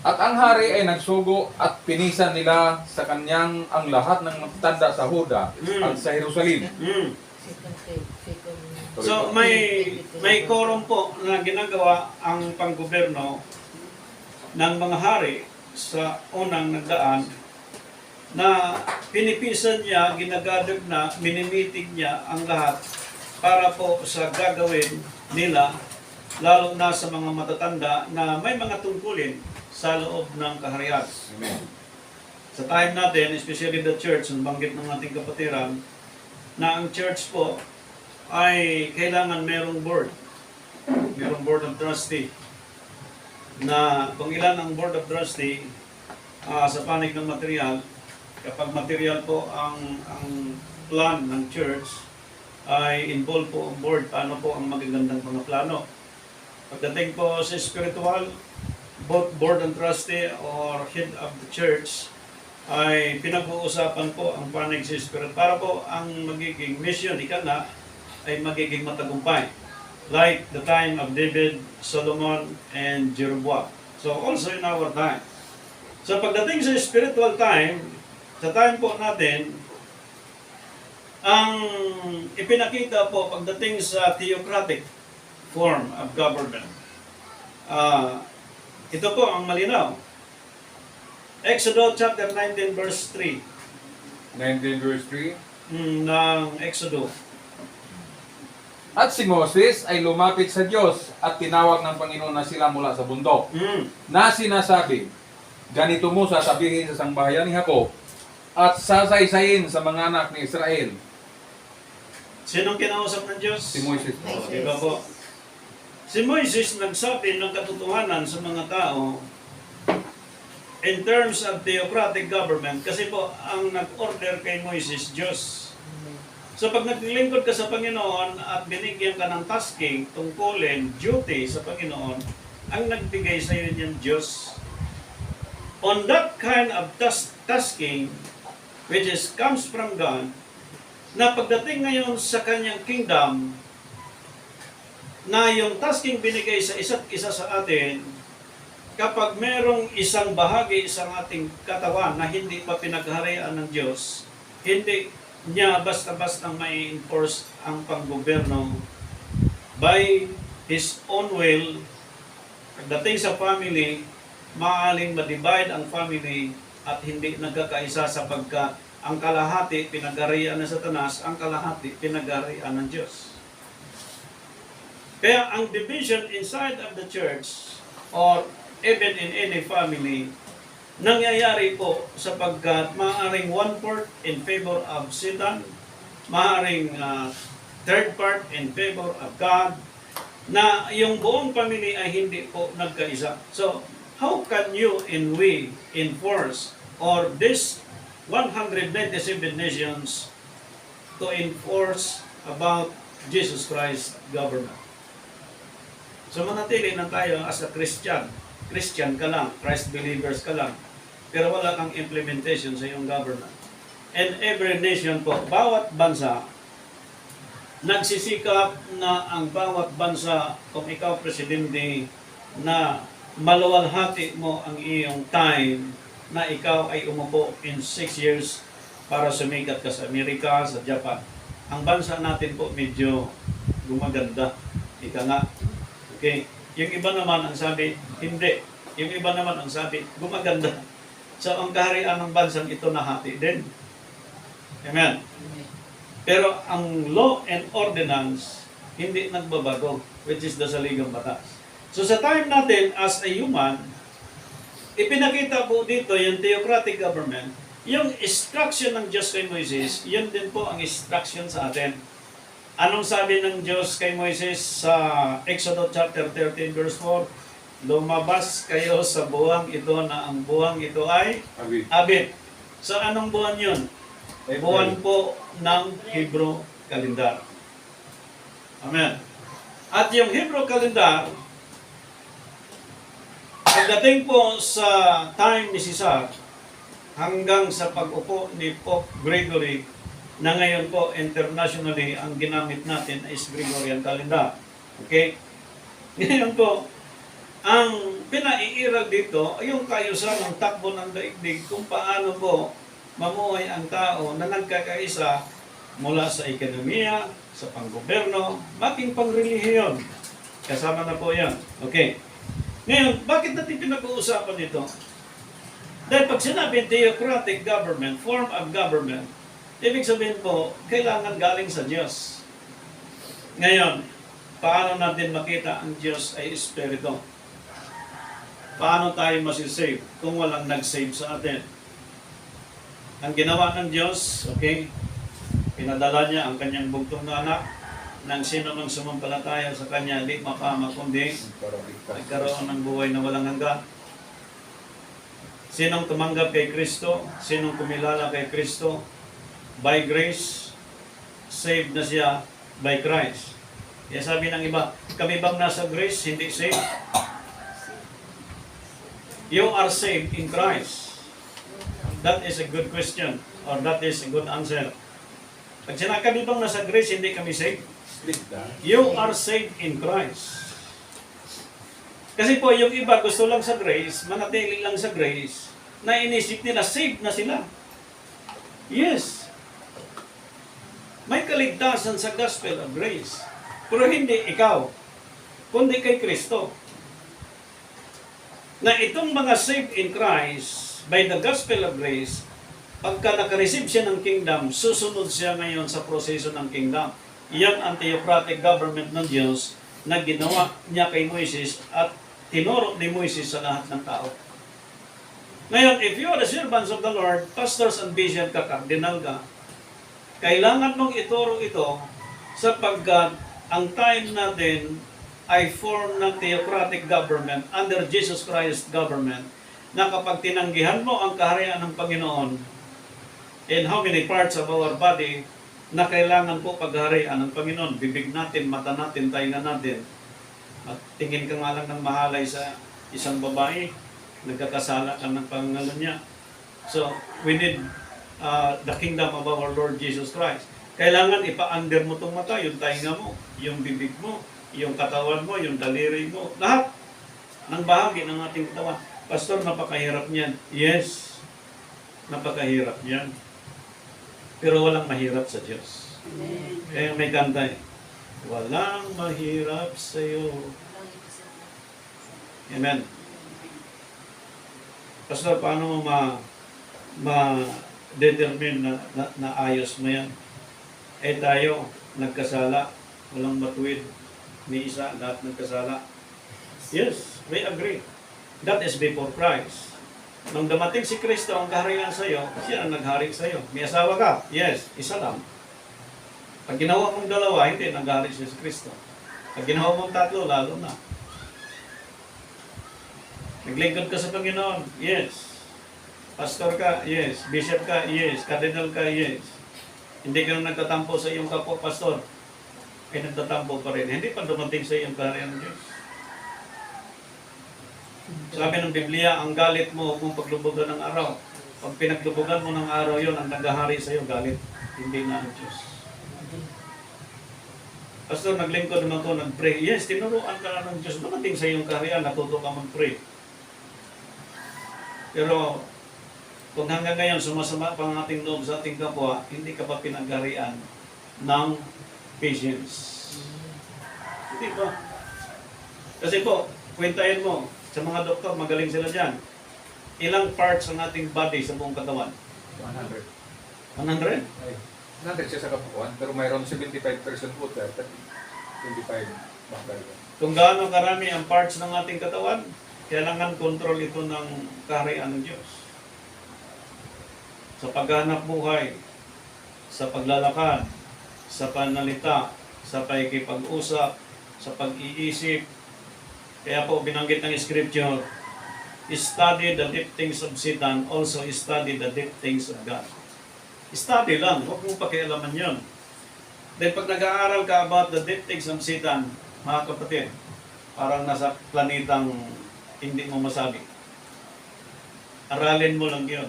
At ang hari ay nagsugo at pinisan nila sa kanyang ang lahat ng matanda sa Huda at sa Jerusalem. Mm. So may quorum po na ginagawa ang panggobyerno ng mga hari sa unang nagdaan na pinipisan niya, ginagadog na, minimitig niya ang lahat para po sa gagawin nila, lalo na sa mga matatanda na may mga tungkulin sa loob ng kaharian. Amen. Sa time natin, especially the church, ang banggit ng ating kapatiran, na ang church po ay kailangan merong board. Merong board of trustee. Na kung ilan ang board of trustee sa panig ng material, kapag material po ang plan ng church, ay involve po ang board, paano po ang magagandang mga plano. Pagdating po sa spiritual, both board and trustee or head of the church ay pinag-uusapan po ang panig sa spirit para po ang magiging mission, ika na, ay magiging matagumpay. Like the time of David, Solomon, and Jeroboam. So also in our time. So pagdating sa spiritual time, sa time po natin, ang ipinakita po pagdating sa theocratic form of government. Ito po ang malinaw. Exodus chapter 19 verse 3 19 verse 3. ng Exodus. At si Moses ay lumapit sa Diyos at tinawag ng Panginoon na sila mula sa bundok. Na sinasabi, ganito mo sasabihin sa sangbahayan ni Jacob at sasaysayin sa mga anak ni Israel. Sinong kinausap ng Diyos? Si Moses. Moises. Diba po? Si Moises nagsabi ng katotohanan sa mga tao in terms of theocratic government kasi po ang nag-order kay Moises, Diyos. So pag naglingkod ka sa Panginoon at binigyan ka ng tasking, tungkulin, duty sa Panginoon, ang nagbigay sa iyo niyan Diyos. On that kind of tasking, which is comes from God, na pagdating ngayon sa kanyang kingdom, na yung tasking binigay sa isa't isa sa atin, kapag merong isang bahagi sa ating katawan na hindi pa pinagharian ng Diyos, hindi niya basta-basta may enforce ang panggoberno by His own will. Pagdating sa family, maaaring ma-divide ang family at hindi nagkakaisa sapagkat ang kalahati pinagharian ng Satanas, ang kalahati pinagharian ng Diyos. Kaya ang division inside of the church or even in any family, nangyayari po sapagkat maaaring 1/4 in favor of Satan, maaaring 3rd part in favor of God, na yung buong family ay hindi po nagkaisa. So, how can you and we enforce or this 197 nations to enforce about Jesus Christ government? So, manatili lang tayo as a Christian. Christian ka lang, Christ believers ka lang, pero wala kang implementation sa iyong government. And every nation po, bawat bansa, nagsisikap na ang bawat bansa, kung ikaw presidente, na maluwalhati mo ang iyong time na ikaw ay umupo in 6 years para sumikat ka sa Amerika, sa Japan. Ang bansa natin po medyo gumaganda. Ika nga. Okay. Yung iba naman ang sabi, hindi. Yung iba naman ang sabi, gumaganda. So, ang kaharian ng bansang ito nahati din. Amen. Pero ang law and ordinance, hindi nagbabago, which is the saligang batas. So, sa time natin, as a human, ipinakita po dito yung theocratic government, yung instruction ng Diyos kay Moises, yun din po ang instruction sa atin. Anong sabi ng Diyos kay Moises sa Exodus chapter 13 verse 4? Lumabas kayo sa buwang ito na ang buwang ito ay Abib. So anong buwan yun? Buwan po ng Hebrew calendar. Amen. At yung Hebrew calendar, pagdating po sa time ni Caesar, hanggang sa pag-upo ni Pope Gregory, na ngayon po internationally ang ginamit natin is Gregorian calendar. Okay? Ngayon po, ang pinaiirag dito ay yung kayusan ng takbo ng daigdig kung paano po mamuhay ang tao na nagkakaisa mula sa ekonomiya, sa panggoberno, maging pangrelihiyon. Kasama na po yan. Okay. Ngayon, bakit natin pinag-uusapan ito? Dahil pag sinabi theocratic government, form of government, ibig sabihin po, kailangan galing sa Diyos. Ngayon, paano natin makita ang Diyos ay Espiritu? Paano tayo masisave kung walang nag-save sa atin? Ang ginawa ng Diyos, okay, pinadala niya ang kanyang bugtong na anak, nang sino mang sumampalataya sa kanya, hindi mapama kundi nagkaroon ng buhay na walang hanggan. Sinong tumanggap kay Kristo, sinong kumilala kay Kristo, by grace, saved na siya by Christ. Kaya sabi ng iba, kami bang nasa grace, hindi saved? You are saved in Christ. That is a good question, or that is a good answer. Pag sinabi kami bang nasa grace, hindi kami saved? You are saved in Christ. Kasi po, yung iba gusto lang sa grace, manatili lang sa grace, na inisip nila, saved na sila. Yes. May kaligtasan sa gospel of grace. Pero hindi ikaw, kundi kay Kristo. Na itong mga saved in Christ, by the gospel of grace, pagka nakareceive siya ng kingdom, susunod siya ngayon sa proseso ng kingdom. Iyan ang theocratic government ng Diyos na ginawa niya kay Moises at tinuro ni Moises sa lahat ng tao. Ngayon, if you are the servants of the Lord, pastors and bishop ka, cardinal ka, kailangan mong ituro ito sapagkat ang time natin ay form ng theocratic government under Jesus Christ government na kapag tinanggihan mo ang kaharian ng Panginoon in how many parts of our body na kailangan po pagharian ng Panginoon, bibig natin, mata natin, tainga natin, at tingin ka nga lang ng mahalay sa isang babae, nagkakasala ka ng pangalan niya. So, we need the kingdom of our Lord Jesus Christ. Kailangan ipa-under mo itong mata, yung tainga mo, yung bibig mo, yung katawan mo, yung daliri mo, lahat ng bahagi ng ating katawan. Pastor, napakahirap niyan. Yes, napakahirap niyan. Pero walang mahirap sa Diyos. Kaya may kanta eh. Walang mahirap sa iyo. Amen. Pastor, paano mo ma-determine na ayos mo yan? Eh tayo, nagkasala. Walang matuwid. Ni isa, lahat nagkasala. Yes, we agree. That is before Christ. Nung dumating si Kristo ang kaharian sa iyo, siya ang naghari sa iyo. May asawa ka? Yes, isa lang. Pag ginawa mong dalawa, hindi naghari siya si Kristo. Pag ginawa mong tatlo, lalo na. Naglingkod ka sa Panginoon? Yes. Pastor ka? Yes. Bishop ka? Yes. Cardinal ka? Yes. Hindi ka na nagtatampo sa iyong kapwa, pastor. Ay nagtatampo pa rin. Hindi pa dumating sa iyong kaharian ng Diyos. Sabi ng Biblia, ang galit mo kung paglubugan ng araw. Pag pinaglubugan mo ng araw yon, ang naghahari sa iyo, galit. Hindi na ang Diyos. Pastor, naglingkod naman ko, nag-pray. Yes, tinuruan ka na ng Diyos. Dumating sa iyong kaharian, natuto ka mag-pray. Pero, kung hanggang ngayon sumasama pa ang ating loob sa ating kapwa, hindi ka pa pinagharian ng patience. Hindi ba? Kasi po, kwentahin mo, sa mga doktor, magaling sila dyan. Ilang parts ang ating body sa buong katawan? 100. 100? Ay, 100 siya sa kapuan, pero mayroon 75% water, 25 bacteria. Kung gaano karami ang parts ng ating katawan, kailangan control ito ng kaharian ng Diyos. Sa paghanap buhay, sa paglalakad, sa pananalita, sa pakikipag-usap, sa pag-iisip. Kaya po binanggit ng Scripture, study the deep things of Satan, also study the deep things of God. Study lang, huwag mong pakialaman yun. Dahil pag nag-aaral ka about the deep things of Satan, mga kapatid, parang nasa planetang hindi mo masabi. Aralin mo lang yun.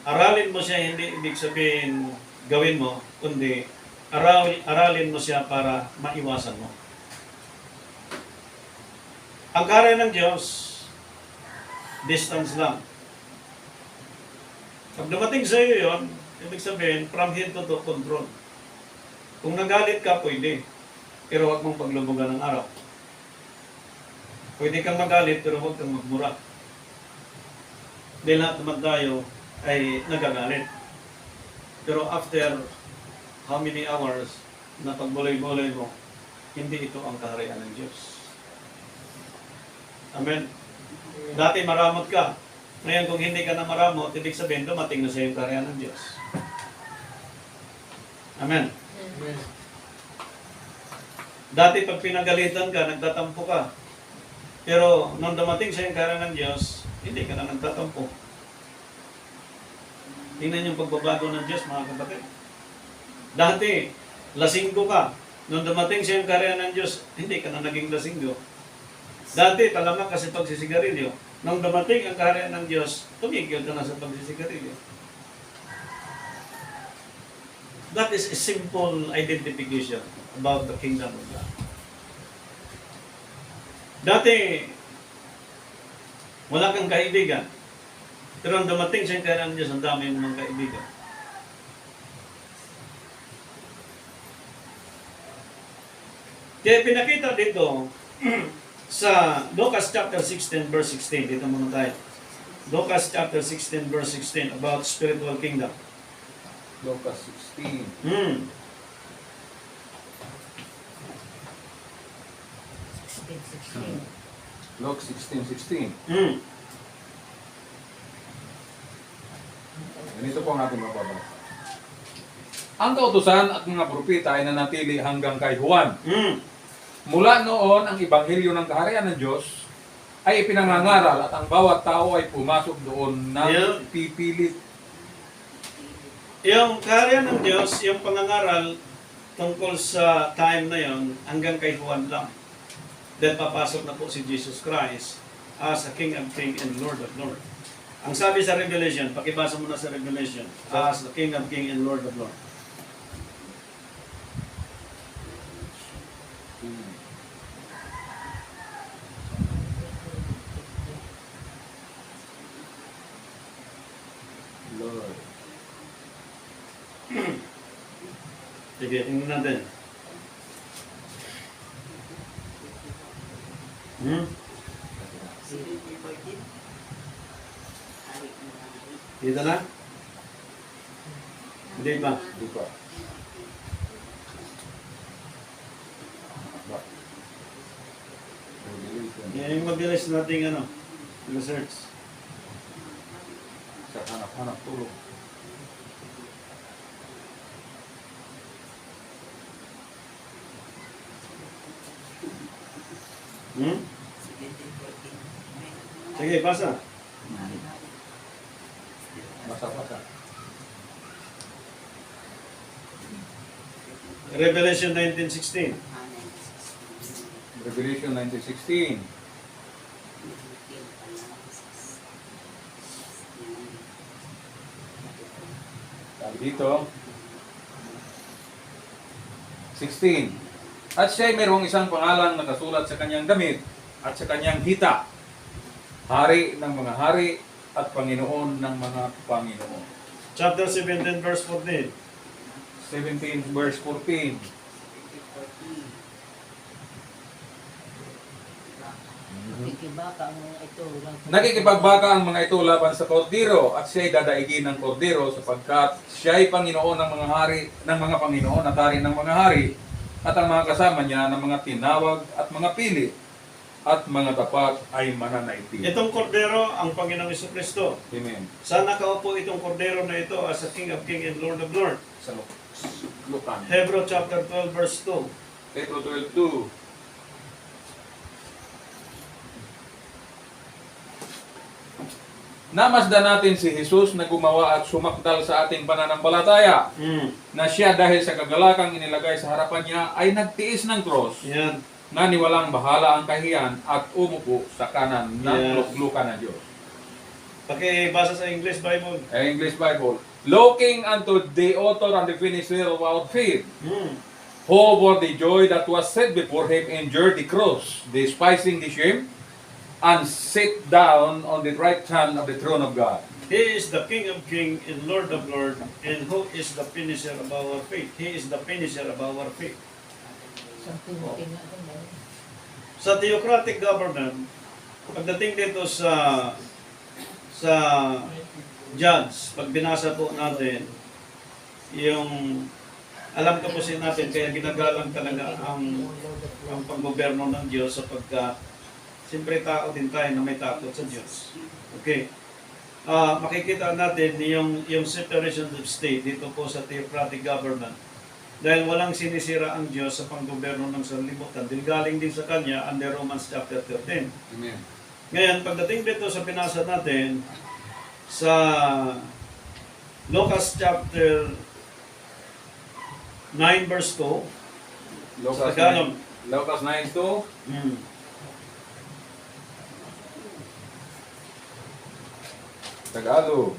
Aralin mo siya, hindi ibig sabihin gawin mo, kundi aralin mo siya para maiwasan mo. Ang kaharian ng Diyos, distance lang. Pag dumating sa iyo yun, ibig sabihin, from here to control. Kung nagalit ka, pwede. Pero huwag mong paglubugan ng araw. Pwede kang magalit, pero huwag kang magmura. Dahil lahat naman tayo ay nagagalit. Pero after how many hours na pagbuloy-buloy mo, hindi ito ang kaharian ng Diyos. Amen. Dati maramot ka. Ngayon kung hindi ka na maramot, ibig sabihin dumating na sa iyo kaharian ng Diyos. Amen. Dati pag pinagalitan ka, nagtatampo ka. Pero nung dumating sa iyo kaharian ng Diyos, hindi ka na nagtatampo. Tingnan yung pagbabago ng Diyos, mga kapatid. Dati, lasinggo ka. Nung dumating sa iyo kaharian ng Diyos, hindi ka na naging lasinggo. Dati, talamak kasi pagsisigarilyo. Nung dumating ang kaharian ng Diyos, tumigil ka na sa pagsisigarilyo. That is a simple identification about the kingdom of God. Dati, wala kang kaibigan. Pero nung dumating sa kaharian ng Diyos, ang dami mong kaibigan. Kaya pinakita dito, sa Lucas chapter 16 verse 16, dito muna tayo. Lucas chapter 16 verse 16 about spiritual kingdom. Lucas 16. Luke 16:16. Ganito po ang ating mababasa. Ang kautusan at mga propeta ay nanatili hanggang kay Juan. Mula noon, ang ebanghelyo ng kaharian ng Diyos ay ipinangangaral at ang bawat tao ay pumasok doon ng Yeah. pipilit. Yung kaharian ng Diyos, yung pangangaral tungkol sa time na yon hanggang kay Juan lang. Then papasok na po si Jesus Christ as a King of Kings and Lord of Lords. Ang sabi sa Revelation, pakibasa mo na sa Revelation, as the King of Kings and Lord of Lords. Lord. Sige, tingnan natin. Dito na? Hindi ba? Di ba? Revelation. Yan yung mabilis nating research. Sa anak-anak tulog. Sige, basa. Basa-basa. Revelation 19:16. Revelation 19:16. Sabi dito, 16. At siya'y mayroong isang pangalang nakasulat sa kanyang damit at sa kanyang hita, hari ng mga hari at Panginoon ng mga Panginoon. Chapter 17, verse 14. 17 verse 14. Nakikibaka ang mga ito. Nakikipagbaka ang mga ito laban sa kordero at siya'y dadaigin ng kordero sapagkat siya'y Panginoon ng mga hari, ng mga Panginoon at hari ng mga hari at ang mga kasama niya ng mga tinawag at mga pili at mga tapat ay mananaigtig. Itong kordero, ang Panginoong Jesucristo. Amen. Saan nakaupo itong kordero na ito as a King of Kings and Lord of Lords? Sa Lukan. Hebrew chapter 12, verse 2. Hebrew 12:2. Namasdan natin si Jesus na gumawa at sumakdal sa ating pananampalataya na siya dahil sa kagalakang inilagay sa harapan niya ay nagtiis ng cross Yan. na niwalang bahala ang kahiyan at umupo sa kanan ng Yeah. luklukan ng Diyos. Pakibasa sa English Bible. English Bible. Looking unto the author and the finisher of our faith, who for the joy that was set before him endured the cross, despising the shame, and sit down on the right hand of the throne of God. He is the King of Kings and Lord of Lords, and who is the finisher of our faith? He is the finisher of our faith. Something na rin. Sa theocratic government, pagdating dito sa judge, pag binasa po natin, yung alam ko po natin, kaya ginagalang talaga ang panggoberno ng Diyos sapagkat siyempre tao din tayo na may takot sa Diyos. Okay. Makikita natin yung separation of state dito po sa theocratic government. Dahil walang sinisira ang Diyos sa panggoberno ng sanlibutan. Dahil galing din sa Kanya under Romans chapter 13. Amen. Ngayon, pagdating dito sa binasa natin sa Lucas chapter 9 verse 2. Lucas Tagalog. 9:2. Tagalog.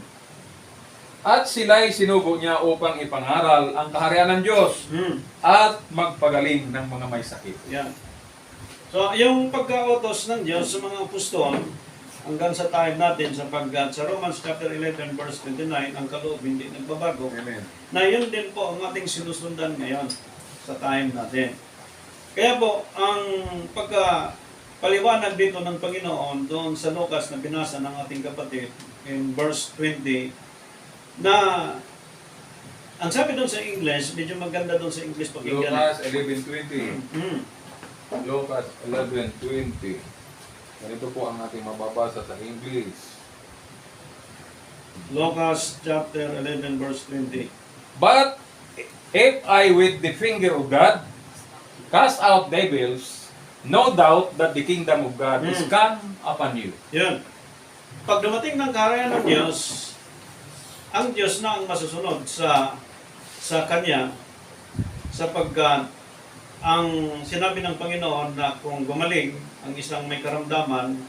At sila'y sinugo niya upang ipangaral ang kaharian ng Diyos at magpagaling ng mga may sakit. Yan. So, yung pagka-utos ng Diyos sa mga apostol, hanggang sa time natin sapagkat sa Romans chapter 11 verse 29, ang kaloob hindi nagbabago, Amen. na yun din po ang ating sinusundan ngayon sa time natin. Kaya po, ang pagka-paliwanag dito ng Panginoon doon sa Lucas na binasa ng ating kapatid in verse 20, na ang sabi doon sa English, medyo maganda doon sa English pakinggan. Lucas 11:20. Mm. Lucas 11:20. Ganito po ang ating mababasa sa English. Lucas chapter 11 verse 20. But if I with the finger of God cast out devils, no doubt that the kingdom of God is come upon you. Yan. Pag dumating ng kaharian ng Diyos, ang Diyos na ang masusunod sa Kanya sapagkat ang sinabi ng Panginoon na kung gumaling ang isang may karamdaman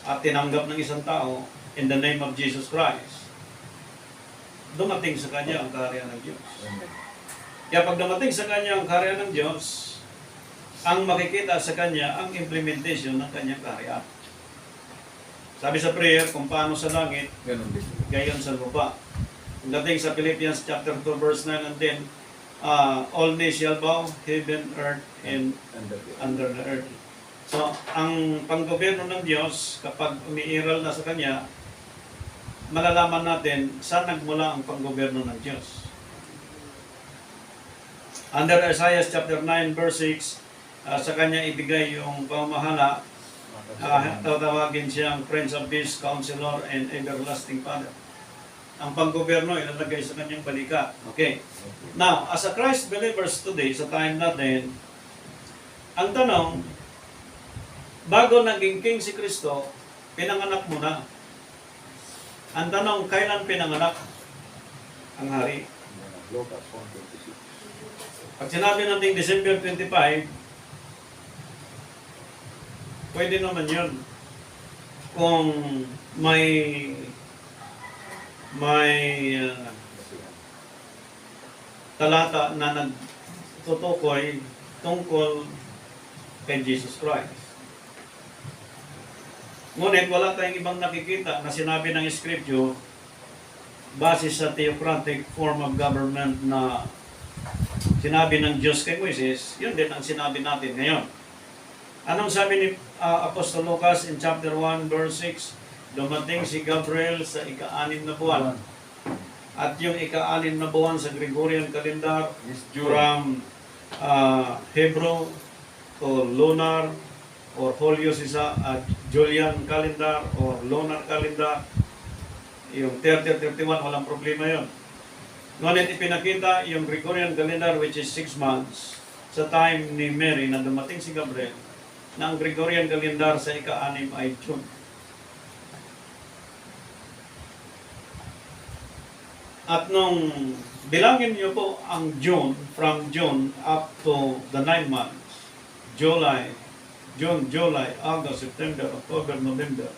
at tinanggap ng isang tao, in the name of Jesus Christ, dumating sa kanya ang kaharian ng Diyos. Kaya pag dumating sa kanya ang kaharian ng Diyos, ang makikita sa kanya ang implementation ng kanyang kaharian. Sabi sa prayer, kung paano sa langit, Ganun din. gayon sa lupa. Dating sa Philippians chapter 2 verse 9 and 10, all knees shall bow, heaven, earth, and under the earth. So, ang panggobyerno ng Diyos, kapag umiiral na sa Kanya, malalaman natin saan nagmula ang panggobyerno ng Diyos. Under Isaiah chapter 9 verse 6, sa Kanya ibigay yung pamamahala, tatawagin siyang Prince of Peace, Counselor, and Everlasting Father. Ang panggobyerno ilalagay sa kanyang balikat. Okay. Now, as a Christ believers today, sa time natin, ang tanong, bago naging king si Kristo, pinanganak mo na. Ang tanong, kailan pinanganak ang hari? Lucas 1:26. Pag sinabi natin December 25, pwede naman yun. Kung may talata na nagtutukoy tungkol kay Jesus Christ. Ngunit wala tayong ibang nakikita na sinabi ng Scripture base sa theocratic form of government na sinabi ng Diyos kay Moises, yun din ang sinabi natin ngayon. Anong sabi ni Apostol Lucas in chapter 1 verse 6? Dumating si Gabriel sa ika-6 na buwan. At yung ika-6 na buwan sa Gregorian calendar from Hebrew or lunar or Julius Julian calendar or lunar calendar, yung 30-31, walang problema yon. Ngunit ipinakita yung Gregorian calendar which is 6 months sa time ni Mary na dumating si Gabriel na ang Gregorian calendar sa ika-6 ay June. At nung bilangin niyo po ang June, from June up to the 9 months, June, July, August, September, October, November,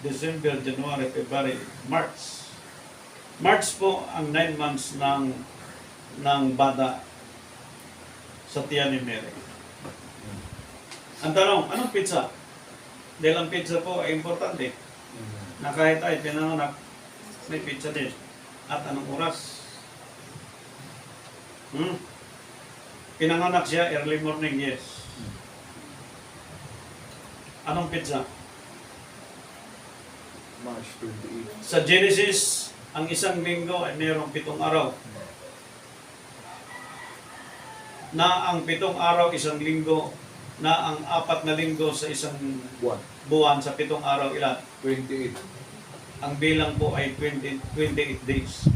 December, January, February, March. March po ang 9 months ng bata sa tiyan ni Mary. Ang tanong, anong pizza? Dahil ang pizza po ay importante. Na kahit ay pinanganak, may pizza din. At anong oras? Pinanganak siya early morning, yes. Anong pizza? March 28. Sa Genesis, ang isang linggo ay mayroong 7 araw. Na ang 7 araw, isang linggo, na ang 4 na linggo sa isang buwan sa 7 araw ilan? 28. Ang bilang po ay 28 days.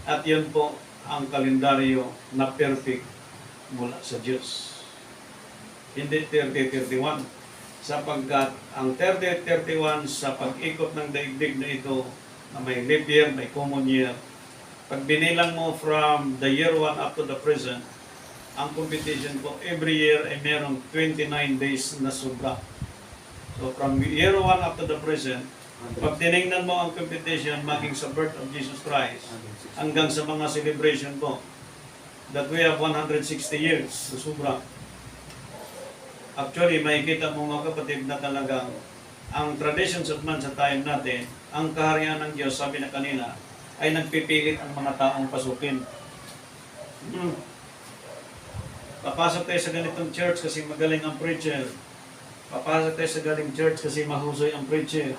At yun po ang kalendaryo na perfect mula sa Diyos. Hindi 30-31. Sapagkat ang 30-31 sa pag-ikot ng daigdig na ito, na may leap year, may common year, pag binilang mo from the year 1 up to the present, ang competition po every year ay merong 29 days na sobra. So from year 1 up to the present, pag tinignan mo ang competition maging sa birth of Jesus Christ hanggang sa mga celebration po that we have 160 years so sobra. Actually, makikita mo mga kapatid na talagang ang traditions of man sa time natin, ang kaharian ng Diyos, sabi na kanina, ay nagpipilit ang mga taong pasukin. Papasok tayo sa ganitong church kasi magaling ang preacher. Papasok tayo sa galing church kasi mahusay ang preacher.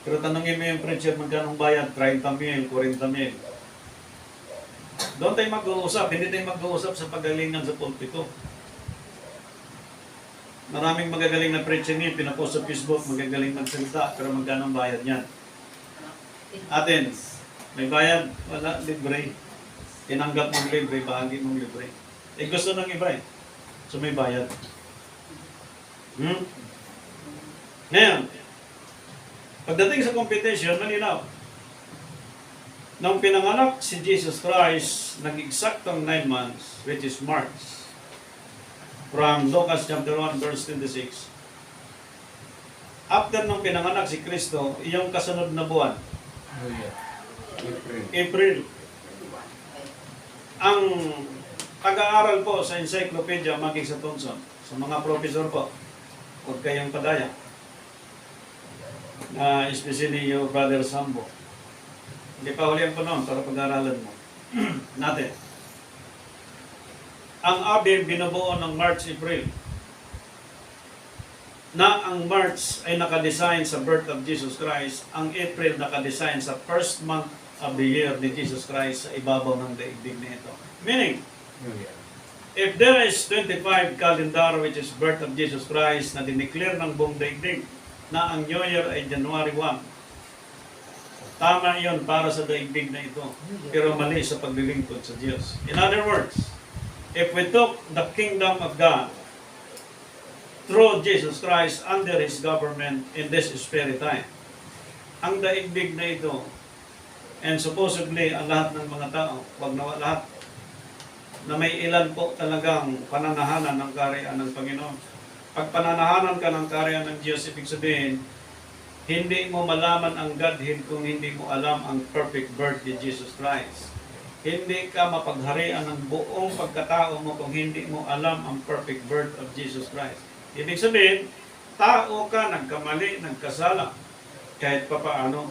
Pero tanongin mo yung preacher, magkanong bayad? 30,000, 40,000. Doon tayo mag-uusap. Hindi tayo mag-uusap sa pagalingan sa pulpito. Maraming magagaling na preacher niya, pinapost sa Facebook, magagaling magsalita, pero magkanong bayad niyan? Atin, may bayad? Wala, libre. Tinanggap mong libre, bahagi mong libre. Eh gusto ng iba eh. So may bayad. Ngayon, pagdating sa competition, malinaw. Nung pinanganak si Jesus Christ, nag-eksaktong 9 months, which is March, from Lucas chapter 1, verse 26. After nung pinanganak si Kristo, iyong kasunod na buwan, New Year. April. April. Ang pag-aaral po sa encyclopedia maging sa Thomson, sa mga professor po, huwag kayong padaya. Especially yung Brother Sambo. Hindi pa huli ang panahon para pag-aaralan mo. Natin. Ang Abib binubuo ng March, April. Na ang March ay nakadesign sa birth of Jesus Christ, ang April nakadesign sa first month of the year ni Jesus Christ sa ibabaw ng daigdig na ito. Meaning, New Year. if there is 25 calendar which is birth of Jesus Christ na dineclare ng buong daigdig na ang New Year ay January 1, tama yon para sa daigdig na ito, pero mali sa paglilingkod sa Diyos. In other words, if we took the kingdom of God through Jesus Christ under His government in this spirit time, ang daigdig na ito, and supposedly ang lahat ng mga tao, wag na lahat, na may ilan po talagang pananahanan ng kaharian ng Panginoon. Pag pananahanan ka ng kaharian ng Diyos, ibig sabihin, hindi mo malaman ang Godhead kung hindi mo alam ang perfect birth ni Jesus Christ. Hindi ka mapagharian ng buong pagkatao mo kung hindi mo alam ang perfect birth of Jesus Christ. Ibig sabihin, tao ka, nagkamali, nagkasala, kahit papaano.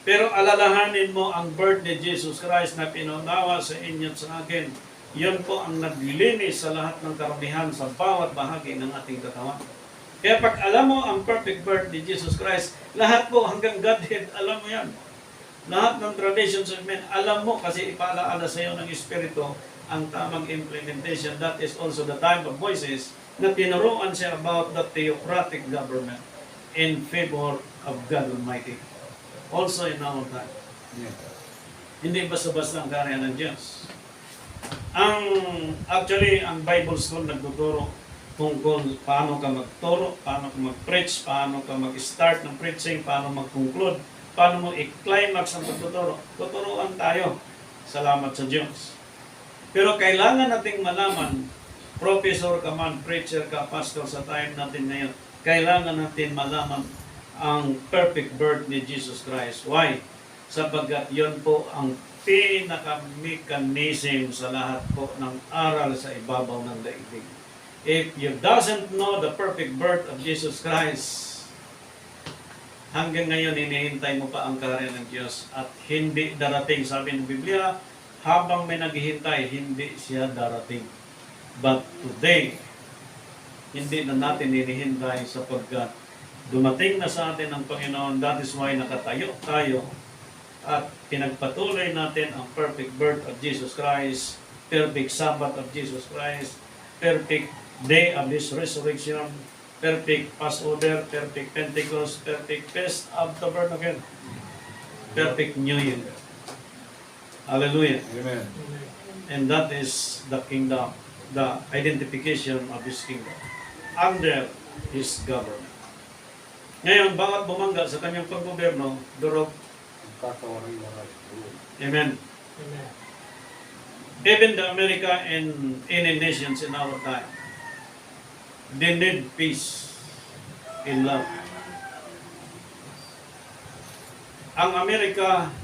Pero alalahanin mo ang birth ni Jesus Christ na pinunawa sa inyo at sa akin. Yun po ang naglilinis sa lahat ng karamihan sa bawat bahagi ng ating katawan. Kaya pag alam mo ang perfect birth ni Jesus Christ, lahat po hanggang Godhead, alam mo yan. Lahat ng traditions of men, alam mo kasi ipaalaala sa iyo ng Espiritu ang tamang implementation. That is also the time of Moises na tinuruan siya about the theocratic government in favor of God Almighty. Also in our time. Yeah. Hindi basta-basta ang kaharian ng Diyos. Actually, ang Bible school nagtuturo tungkol paano ka magturo, paano ka mag-preach, paano ka mag-start ng preaching, paano mag-conclude, paano mo i-climax ang pagtuturo. Tuturuan tayo. Salamat sa Diyos. Pero kailangan nating malaman, professor ka man, preacher ka, pastor sa time natin ngayon, kailangan natin malaman ang perfect birth ni Jesus Christ. Why? Sapagkat yun po ang pinaka-mechanism sa lahat po ng aral sa ibabaw ng daigdig. If you doesn't know the perfect birth of Jesus Christ, hanggang ngayon hinihintay mo pa ang kaharian ng Diyos at hindi darating. Sabi ng Biblia, habang may naghihintay, hindi siya darating. But today, hindi na natin hinihintay sapagkat dumating na sa atin ang Panginoon. That is why nakatayo tayo at pinagpatuloy natin ang perfect birth of Jesus Christ, perfect Sabbath of Jesus Christ, perfect day of His resurrection, perfect Passover, perfect Pentecost, perfect Feast of Tabernacle, perfect New Year. Hallelujah. Amen. And that is the kingdom, the identification of His kingdom under His government. Ngayon, bawat bumangga sa kanyang paggoberno, durog. Kakawari lahat. Amen. Amen. Even the America and any nations in our time, they need peace and love. Ang Amerika,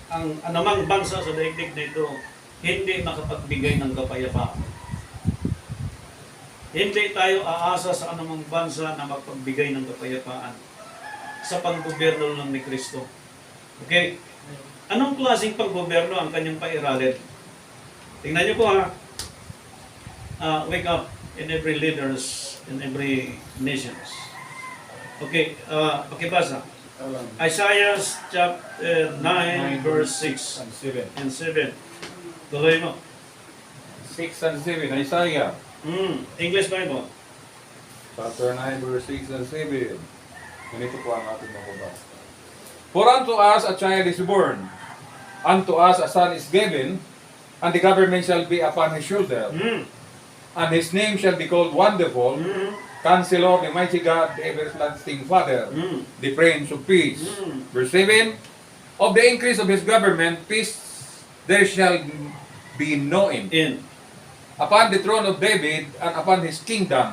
ang anumang bansa sa daigdig na ito, hindi makapagbigay ng kapayapaan. Hindi tayo aasa sa anumang bansa na mapagbigay ng kapayapaan sa panggobyerno lang ni Kristo. Okay? Anong klaseng panggobyerno ang kanyang pairalin? Tingnan niyo po ha. Wake up in every leaders in every nations. Okay, pakibasa. Isaiah chapter 9 verse 6 and 7. and 7. Tuloy mo. 6 and 7, Isaiah. English Bible. Chapter 9, verse 6 and 7. Ganito po ang ating mababasa. For unto us a child is born, unto us a son is given, and the government shall be upon his shoulder. And his name shall be called Wonderful, Counselor, the Mighty God, the Everlasting Father, the Prince of Peace. Verse 7, of the increase of his government, peace there shall be no end. In. Upon the throne of David and upon his kingdom,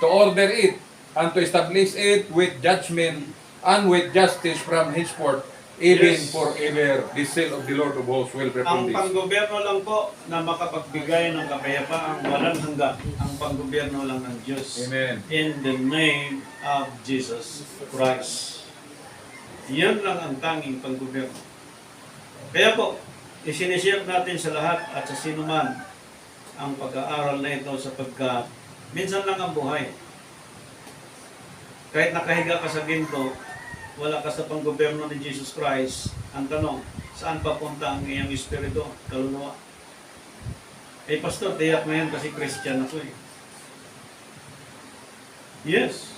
to order it and to establish it with judgment and with justice from henceforth even Yes. forever. The seal of the Lord of hosts will perform Ang this. panggobyerno lang po na makapagbigay ng kapayapaang walang hanggan. Ang panggobyerno lang ng Diyos. Amen. In the name of Jesus Christ. Yan lang ang tanging panggobyerno. Kaya po, isinishare natin sa lahat at sa sino man ang pag-aaral na ito sapagkat minsan lang ang buhay. Kahit nakahiga ka sa ginto, wala ka sa panggobyerno ni Jesus Christ, ang tanong, saan papunta ang iyong espiritu, kaluluwa? Eh, pastor, tiyak na yan kasi Christian ako eh. Yes.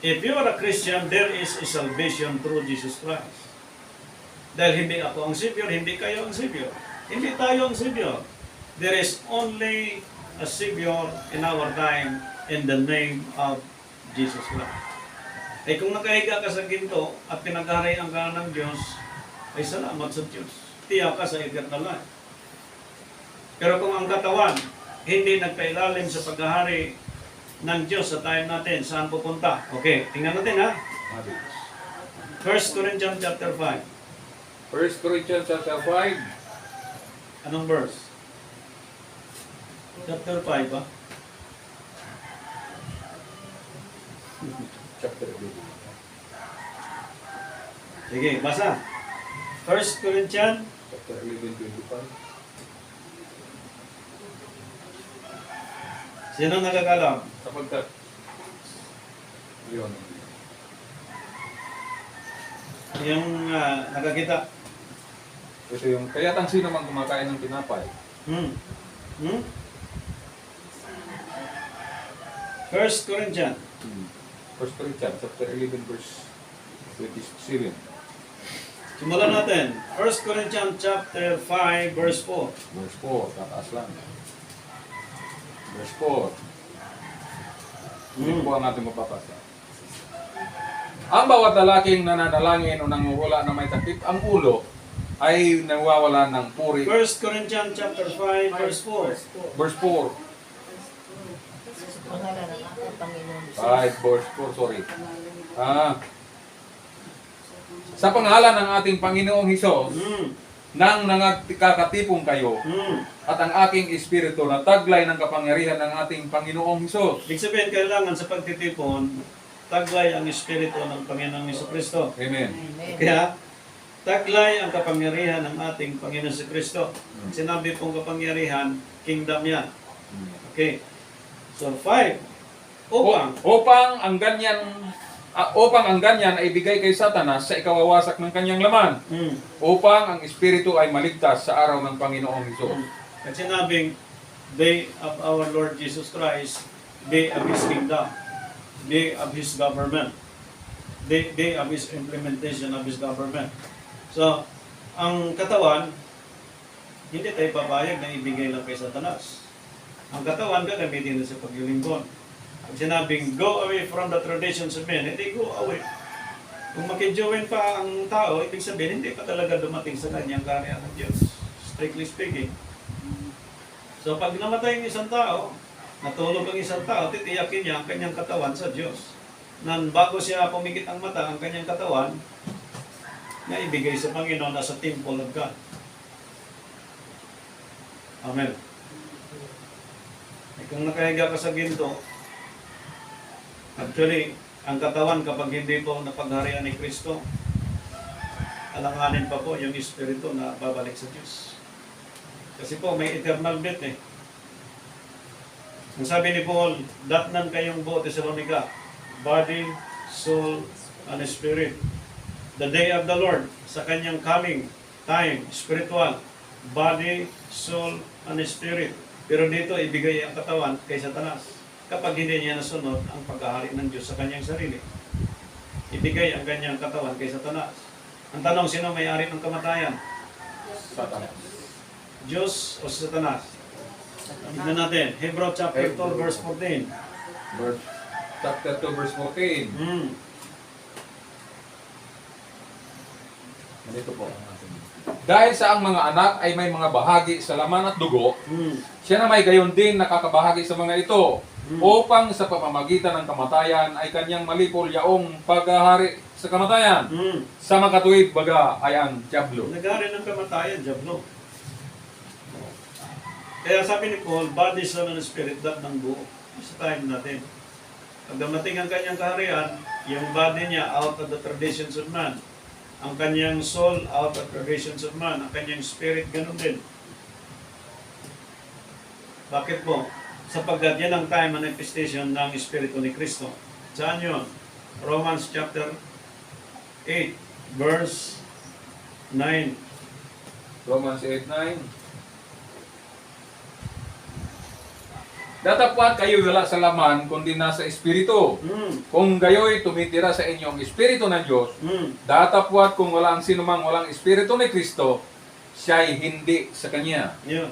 If you are a Christian, there is a salvation through Jesus Christ. Dahil hindi ako ang Savior, hindi kayo ang Savior. Hindi tayo ang Savior. There is only a Savior in our time in the name of Jesus Christ. Eh kung nakahiga ka sa ginto at pinagharian ka ng Diyos, ay salamat sa Diyos. Tiyak ka sa eternal life. Pero kung ang katawan hindi nagpailalim sa paghahari ng Diyos sa time natin, saan pupunta? Okay, tingnan natin ha. 1 Corinthians chapter 5. 1 Corinthians chapter 5. Anong verse? Chapter 5 ba? Chapter 11. Sige, basa. 1 Corinthians Chapter 11, 25. Sino nagkakalam? Sapagkat, yun. Yung nakakita. Ito yung, kaya't ang sino man kumakain ng tinapay. Hmm. Hmm? 1 Corinthians. 1 Corinthians chapter 11 verse 27. Simulan natin. 1 Corinthians chapter 5 verse 4. Verse 4, tataas lang. Verse 4. Hindi po ang ating mapapasa. Ang bawat lalaking nananalangin o nanguhula na may takip ang ulo ay nawawala ng puri. 1 Corinthians chapter 5 verse 4. Verse 4. Pangalan ng ating Panginoon. 5 verse 4, sorry. Sa pangalan ng ating Panginoong Hesus, Hmm. nang nangagkakatipong kayo, Hmm. at ang aking espiritu na taglay ng kapangyarihan ng ating Panginoong Hesus. Ibig sabihin, kailangan sa pagtitipon, taglay ang espiritu ng Panginoong Jesucristo. Amen. Amen. Kaya, taglay ang kapangyarihan ng ating Panginoon Jesucristo. Sinabi pong kapangyarihan, kingdom yan. Okay. So, 5. Upang ang ganyan ay ibigay kay Satanas sa ikawawasak ng kanyang laman, Hmm. upang ang espiritu ay maligtas sa araw ng Panginoong Hesus. At sinabing, day of our Lord Jesus Christ, day of His kingdom, day of His government, day of His implementation of His government. So, ang katawan, hindi tayo papayag na ibigay lang kay Satanas. Ang katawan, gagamitin na sa paglilingkod. Pag sinabing, go away from the traditions of men, hindi go away. Kung makijoin pa ang tao, ibig sabihin, hindi pa talaga dumating sa kanyang karya ng Diyos. Strictly speaking. So pag namatay ang isang tao, natulog ang isang tao, titiyakin niya ang kanyang katawan sa Diyos. Nan bago siya pumikit ang mata, ang kanyang katawan, na ibigay sa Panginoon na sa temple of God. Amen. Eh, kung nakahiga ka sa ginto, actually, ang katawan kapag hindi po napagharian ni Kristo, alanganin pa po yung espiritu na babalik sa Diyos. Kasi po, may eternal death eh. Ang sabi ni Paul, datnan kayong buo Thessalonica, body, soul, and spirit. The day of the Lord, sa kanyang coming time, spiritual, body, soul, and spirit. Pero dito, ibigay ang katawan kay Satanas. Kapag hindi niya nasunod ang pag-ahari ng Diyos sa kanyang sarili. Ibigay ang kanyang katawan kay Satanas. Ang tanong, sino may-ari ng kamatayan? Satanas. Diyos o Satanas? Tignan natin. Hebrew chapter 2 verse 14. Chapter 2 verse 14. Ganito po ang ating. Dahil sa ang mga anak ay may mga bahagi sa laman at dugo, siya na may gayon din nakakabahagi sa mga ito, upang sa pamamagitan ng kamatayan ay kanyang malipol yaong paghahari sa kamatayan. Sa makatuwid baga ay ang Diablo. Nagari ng kamatayan, Diablo. Kaya sabi ni Paul, body, soul, and spirit, lahat ng buo. Sa time natin. Pag dumating ang kanyang kaharian, yung body niya out of the traditions of man. Ang kanyang soul out of traditions of man. Ang kanyang spirit, ganun din. Bakit po? Sapagkat yan ang time manifestation ng Espiritu ni Kristo. Saan yun? Romans chapter 8, verse 9. Romans 8:9. Datapwat kayo wala sa laman, kundi nasa Espiritu. Kung gayo'y tumitira sa inyong Espiritu ng Diyos, datapwat kung wala ang sinumang walang Espiritu ni Kristo, siya'y hindi sa Kanya. Yun.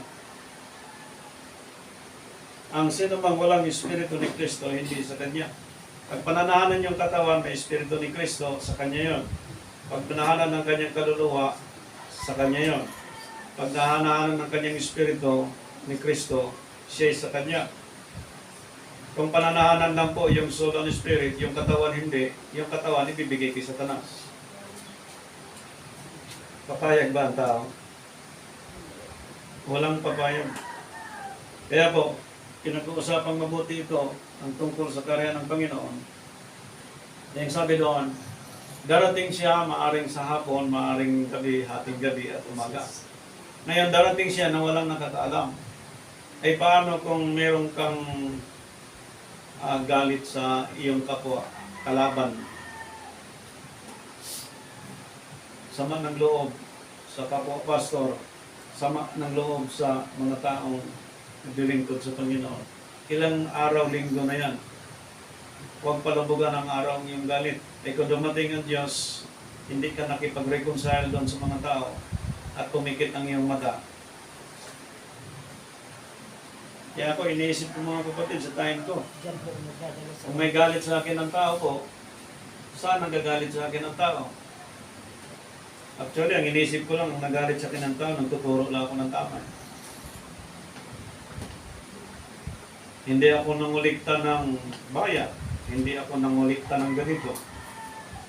Ang sino mang walang Espiritu ni Kristo, hindi sa Kanya. Pag pananahanan yung katawan, may Espiritu ni Kristo, sa Kanya yun. Pag panahanan ng kanyang kaluluwa, sa Kanya yun. Pag nahanahanan ng kanyang Espiritu ni Kristo, siya sa Kanya. Kung pananahanan lang po yung soul and spirit, yung katawan hindi, yung katawan ibibigay kay Satanas. Papayag ba ang tao? Walang papayag. Kaya po, pinag-uusapang mabuti ito ang tungkol sa karya ng Panginoon. Yung sabi doon, darating siya maaring sa hapon, maaring gabi, hating gabi at umaga. Ngayon, darating siya na walang nakakaalam. Ay paano kung meron kang galit sa iyong kapwa, kalaban? Sama ng loob sa kapwa pastor, sama ng loob sa mga taong naglilingkod sa Panginoon. Ilang araw, linggo na yan. Huwag palabugan ang araw ng iyong galit. Ay kung dumating ang Diyos, hindi ka nakipag-reconcile doon sa mga tao at pumikit ang iyong mata. Kaya ako iniisip ko mga kapatid sa time ko. Diyan po nagdadala sa Kung may galit sa akin ng tao po, saan nagagalit sa akin ng tao? Actually, ang iniisip ko lang, ang nagalit sa akin ng tao, nagtuturo lang ako ng tama. Hindi ako nangulikta ng bayan. Hindi ako nangulikta ng ganito.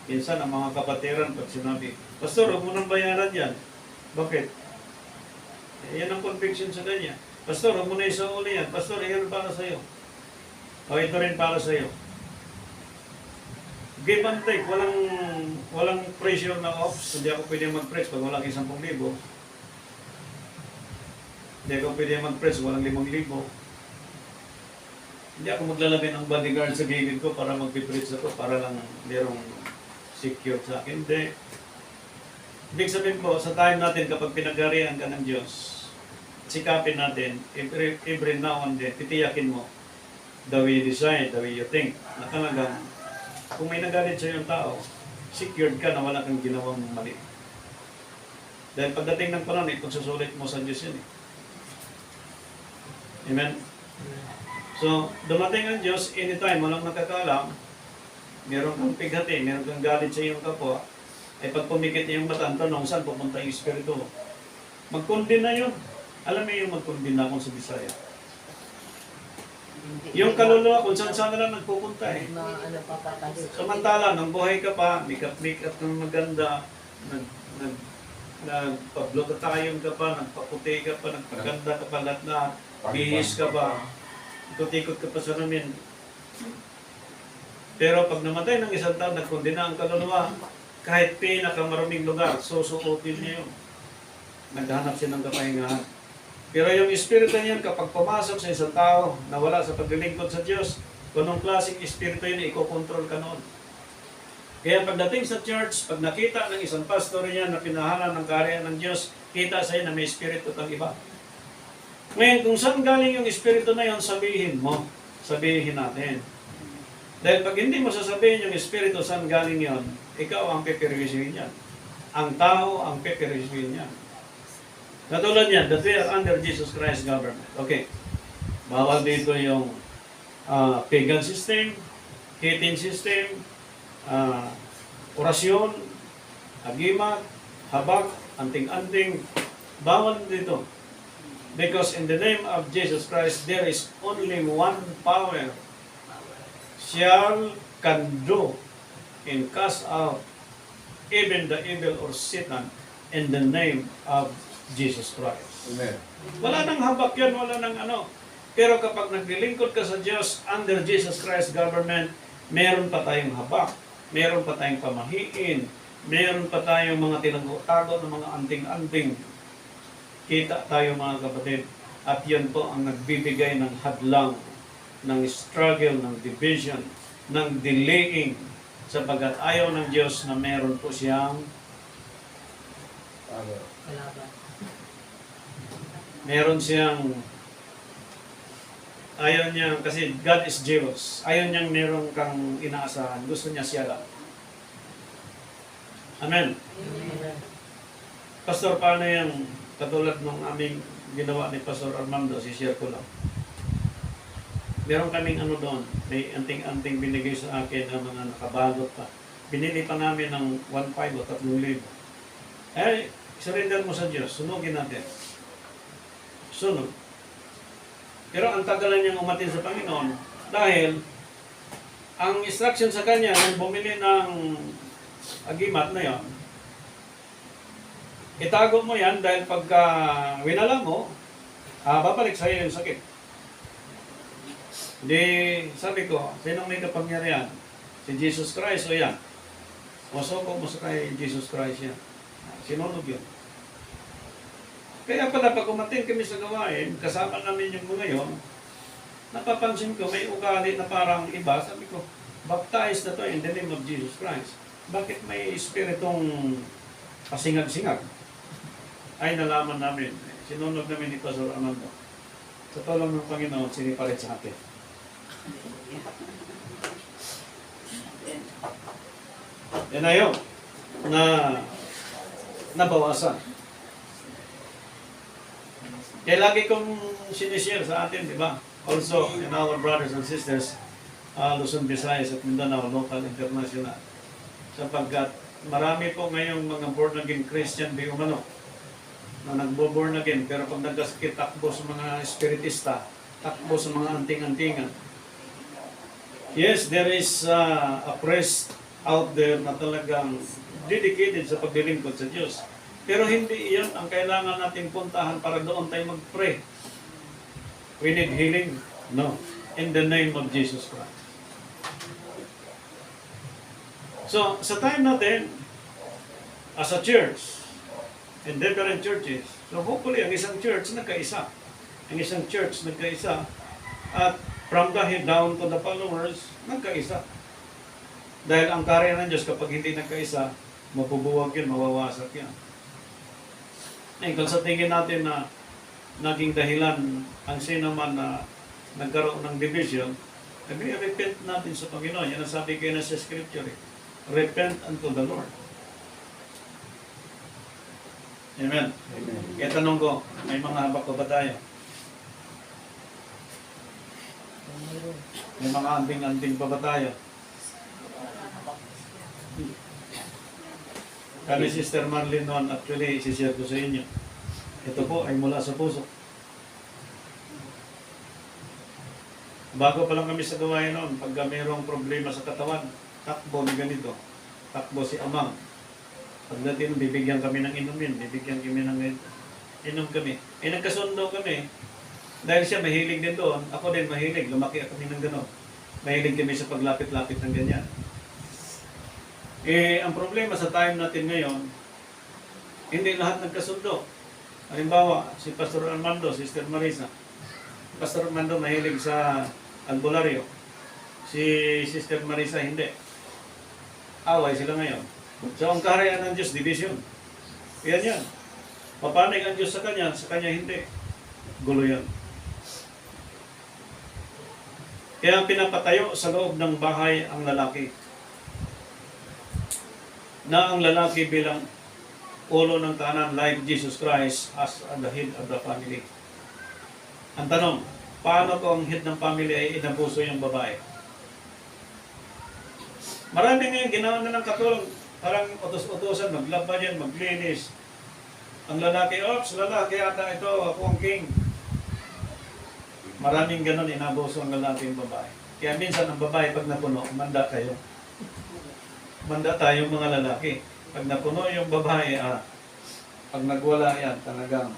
Minsan, ang mga kapatiran, pag sinabi, Pastor, huwag mo nang bayaran yan. Bakit? Yan ang conviction sa kanya. Pastor, huwag mo na isauli yan. Pastor, yan para sa'yo. O ito rin para sa'yo. Give and take. Walang pressure na off. Hindi ako pwede mag-press pag walang 10,000. Hindi ako pwede mag-press walang 5,000. Hindi ako maglalagay ng bodyguard sa gilid ko para mag-preach ako para lang merong secure sa akin. Hindi. Ibig sabihin po, sa time natin kapag pinagarihan ka ng Diyos, sikapin natin, every now and then, titiyakin mo the way you decide, the way you think, na talagang kung may nagalit sa iyong tao, secured ka na wala kang ginawang mali. Dahil pagdating ng panahon, ipagsusulit mo sa Diyos yun. Amen? So, dumating ang Diyos, anytime, walang nakakaalam, meron kang pighati, meron kang galit sa iyong kapwa, ay pag pumikit iyong mata, ang tanong, saan pupunta yung Espiritu mo? Mag-condemn na yun. Alam mo yung mag-condemn na akong sa Bisaya. Yung kaluluwa, kung saan na lang nagpupunta eh. ano papapalo. Samantala, nung buhay ka pa, make-up ng maganda, nagpa-blotatayong ka pa, nagpaputi ka pa, nagpaganda ka pa, lahat na, bihis ka pa, ikot-ikot ka pa sa namin. Pero pag namatay ng isang taon, nagkondena ang kaluluwa, kahit pinakamaruming lugar, susuotin niya yun. Naghahanap siya ng kapahingahan. Pero yung espiritu niyan, kapag pumasok sa isang tao na wala sa paglilingkod sa Diyos, kung anong klaseng espiritu yun, ikokontrol ka noon. Kaya pagdating sa church, pag nakita ng isang pastor niya na pinahalan ng kaharian ng Diyos, kita sa'yo na may espiritu kang iba. Ngayon, kung saan galing yung espiritu na yun, sabihin mo. Sabihin natin. Dahil pag hindi mo sasabihin yung espiritu saan galing yon, ikaw ang peperiwishin niya. Ang tao ang peperiwishin niya. Katulad niyan, that we are under Jesus Christ government. Okay. Bawal dito yung pagan system, Hitin system, orasyon, agimat, habak, anting-anting. Bawal dito. Because in the name of Jesus Christ, there is only one power. Shall can do and cast out even the evil or Satan, in the name of Jesus Christ. Amen. Wala nang habak yan, wala nang ano. Pero kapag naglilingkod ka sa Diyos under Jesus Christ government, meron pa tayong habak, meron pa tayong pamahiin, meron pa tayong mga tinatago ng mga anting-anting. Kita tayo mga kapatid. At yan po ang nagbibigay ng hadlang, ng struggle, ng division, ng delaying, sapagkat ayaw ng Diyos na meron po siyang Kalaban. meron siyang ayaw niya, kasi God is jealous. Ayaw niyang meron kang inaasahan. Gusto niya siya lang. Amen. Amen. Pastor, paano yung katulad ng aming ginawa ni Pastor Armando, si-share ko lang. Meron kaming ano doon, may anting-anting binigay sa akin ng mga nakabalot pa. Binili pa namin ng 1,500 o 3,000. Eh, surrender mo sa Diyos, sunugin natin. Sunog. Pero ang tagalan niyang umatin sa Panginoon dahil ang instruction sa kanya nung bumili ng agimat na yon, itago mo yan dahil pagka winalang mo, babalik sa iyo yung sakit. Di, sabi ko, sinong may kapangyarihan? Si Jesus Christ o yan? Masoko mo sa kay Jesus Christ yan. Sinunod yun. Kaya pala pag umating kami sa gawain, kasama namin yung mga yon, napapansin ko may ugali na parang iba. Sabi ko, baptized na to in the name of Jesus Christ. Bakit may espiritong pasingag-singag? Ay nalaman namin. Sinunod namin ni Pastor Armando. Sa tulong ng Panginoon, sinipalit sa atin. Yan na yun, na nabawasan. Kaya lagi kong sinishare sa atin, di ba? Also, in our brothers and sisters, Luzon, Visayas at Mindanao, local, international. Sapagkat marami po ngayong mga born-again Christian di umano na nagbo-born again, pero pag nagkasakit, takbo sa mga spiritista, takbo sa mga anting-antingan. Yes, there is a priest out there na talagang dedicated sa paglilingkod sa Diyos. Pero hindi iyon ang kailangan nating puntahan para doon tayo mag-pray. We need healing? No. In the name of Jesus Christ. So, sa time natin, as a church, in different churches, so hopefully, ang isang church nagkaisa. Ang isang church nagkaisa. At from the head down to the followers, nagkaisa. Dahil ang karya ng Diyos, kapag hindi nagkaisa, mabubuwag yun, mawawasak yan. Eh, kung sa tingin natin na naging dahilan ang sino man na nagkaroon ng division, repent natin sa Panginoon. Yan ang sabi kayo na sa scripture. Repent unto the Lord. Amen. Kaya tanong ko, may mga habak pa ba tayo? Mayroon. May mga anting-anting pa ba tayo? Kami Sister Marlene noon, actually, isishare ko sa inyo. Ito po ay mula sa puso. Bago pa lang kami sa gawain noon, pagka mayroong problema sa katawan, takbo ni ganito, takbo si Amang. Pagdating, bibigyan kami ng inumin, bibigyan kami ng inom kami. Eh, nagkasundo kami. Dahil siya mahilig din doon, ako din mahilig, lumaki kami ng gano'n. Mahilig kami sa paglapit-lapit ng ganyan. Eh, ang problema sa time natin ngayon, hindi lahat nagkasundo. Halimbawa, si Pastor Armando, Sister Marisa. Pastor Armando mahilig sa albularyo. Si Sister Marisa hindi. Away sila ngayon. So, ang kaharian ng Diyos, division. Yan yan. Papanig ang Diyos sa kanya hindi. Gulo yan. Kaya pinapatayo sa loob ng bahay ang lalaki. Na ang lalaki bilang ulo ng tahanan like Jesus Christ as the head of the family. Ang tanong, paano kung ang head ng family ay inabuso yung babae? Marami ngayon ginawa na ng katulong, parang utos-utosan, maglaba yan, maglinis. Ang lalaki, ops, lalaki ata ito, ako ang king. Maraming ganon, inabuso ang lalaki yung babae. Kaya minsan ang babae pag napuno, manda kayo. Manda tayong mga lalaki. Pag napuno yung babae, pag nagwala yan, talagang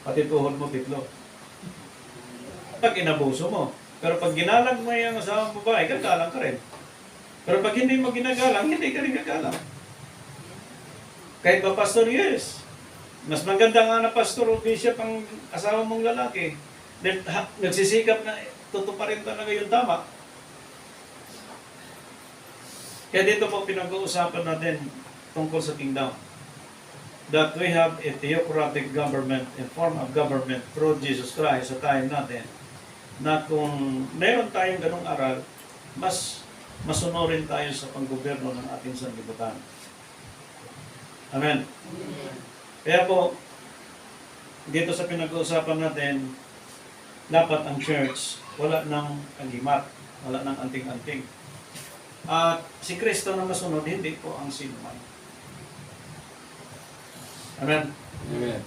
pati tuhod mo bitlo. Pag inabuso mo. Pero pag ginalang mo yung asawang babae, gagalang ka rin. Pero pag hindi mo ginagalang, hindi ka rin gagalang. Kahit ba pastor, yes. Mas maganda nga na pastor o bishop ang asawa mong lalaki. Dahil nagsisikap na tutuparin talaga yung tama. Kaya dito po pinag-uusapan natin tungkol sa kingdom. That we have a theocratic government, a form of government through Jesus Christ sa time natin, na kung meron tayong ganong aral, mas masunurin tayo sa panggoberno ng ating sanlibutan. Amen. Kaya po, dito sa pinag-uusapan natin, dapat ang church wala ng alimat, wala ng anting-anting. At si Kristo na masunod, hindi po ang sinuman. Amen. Amen.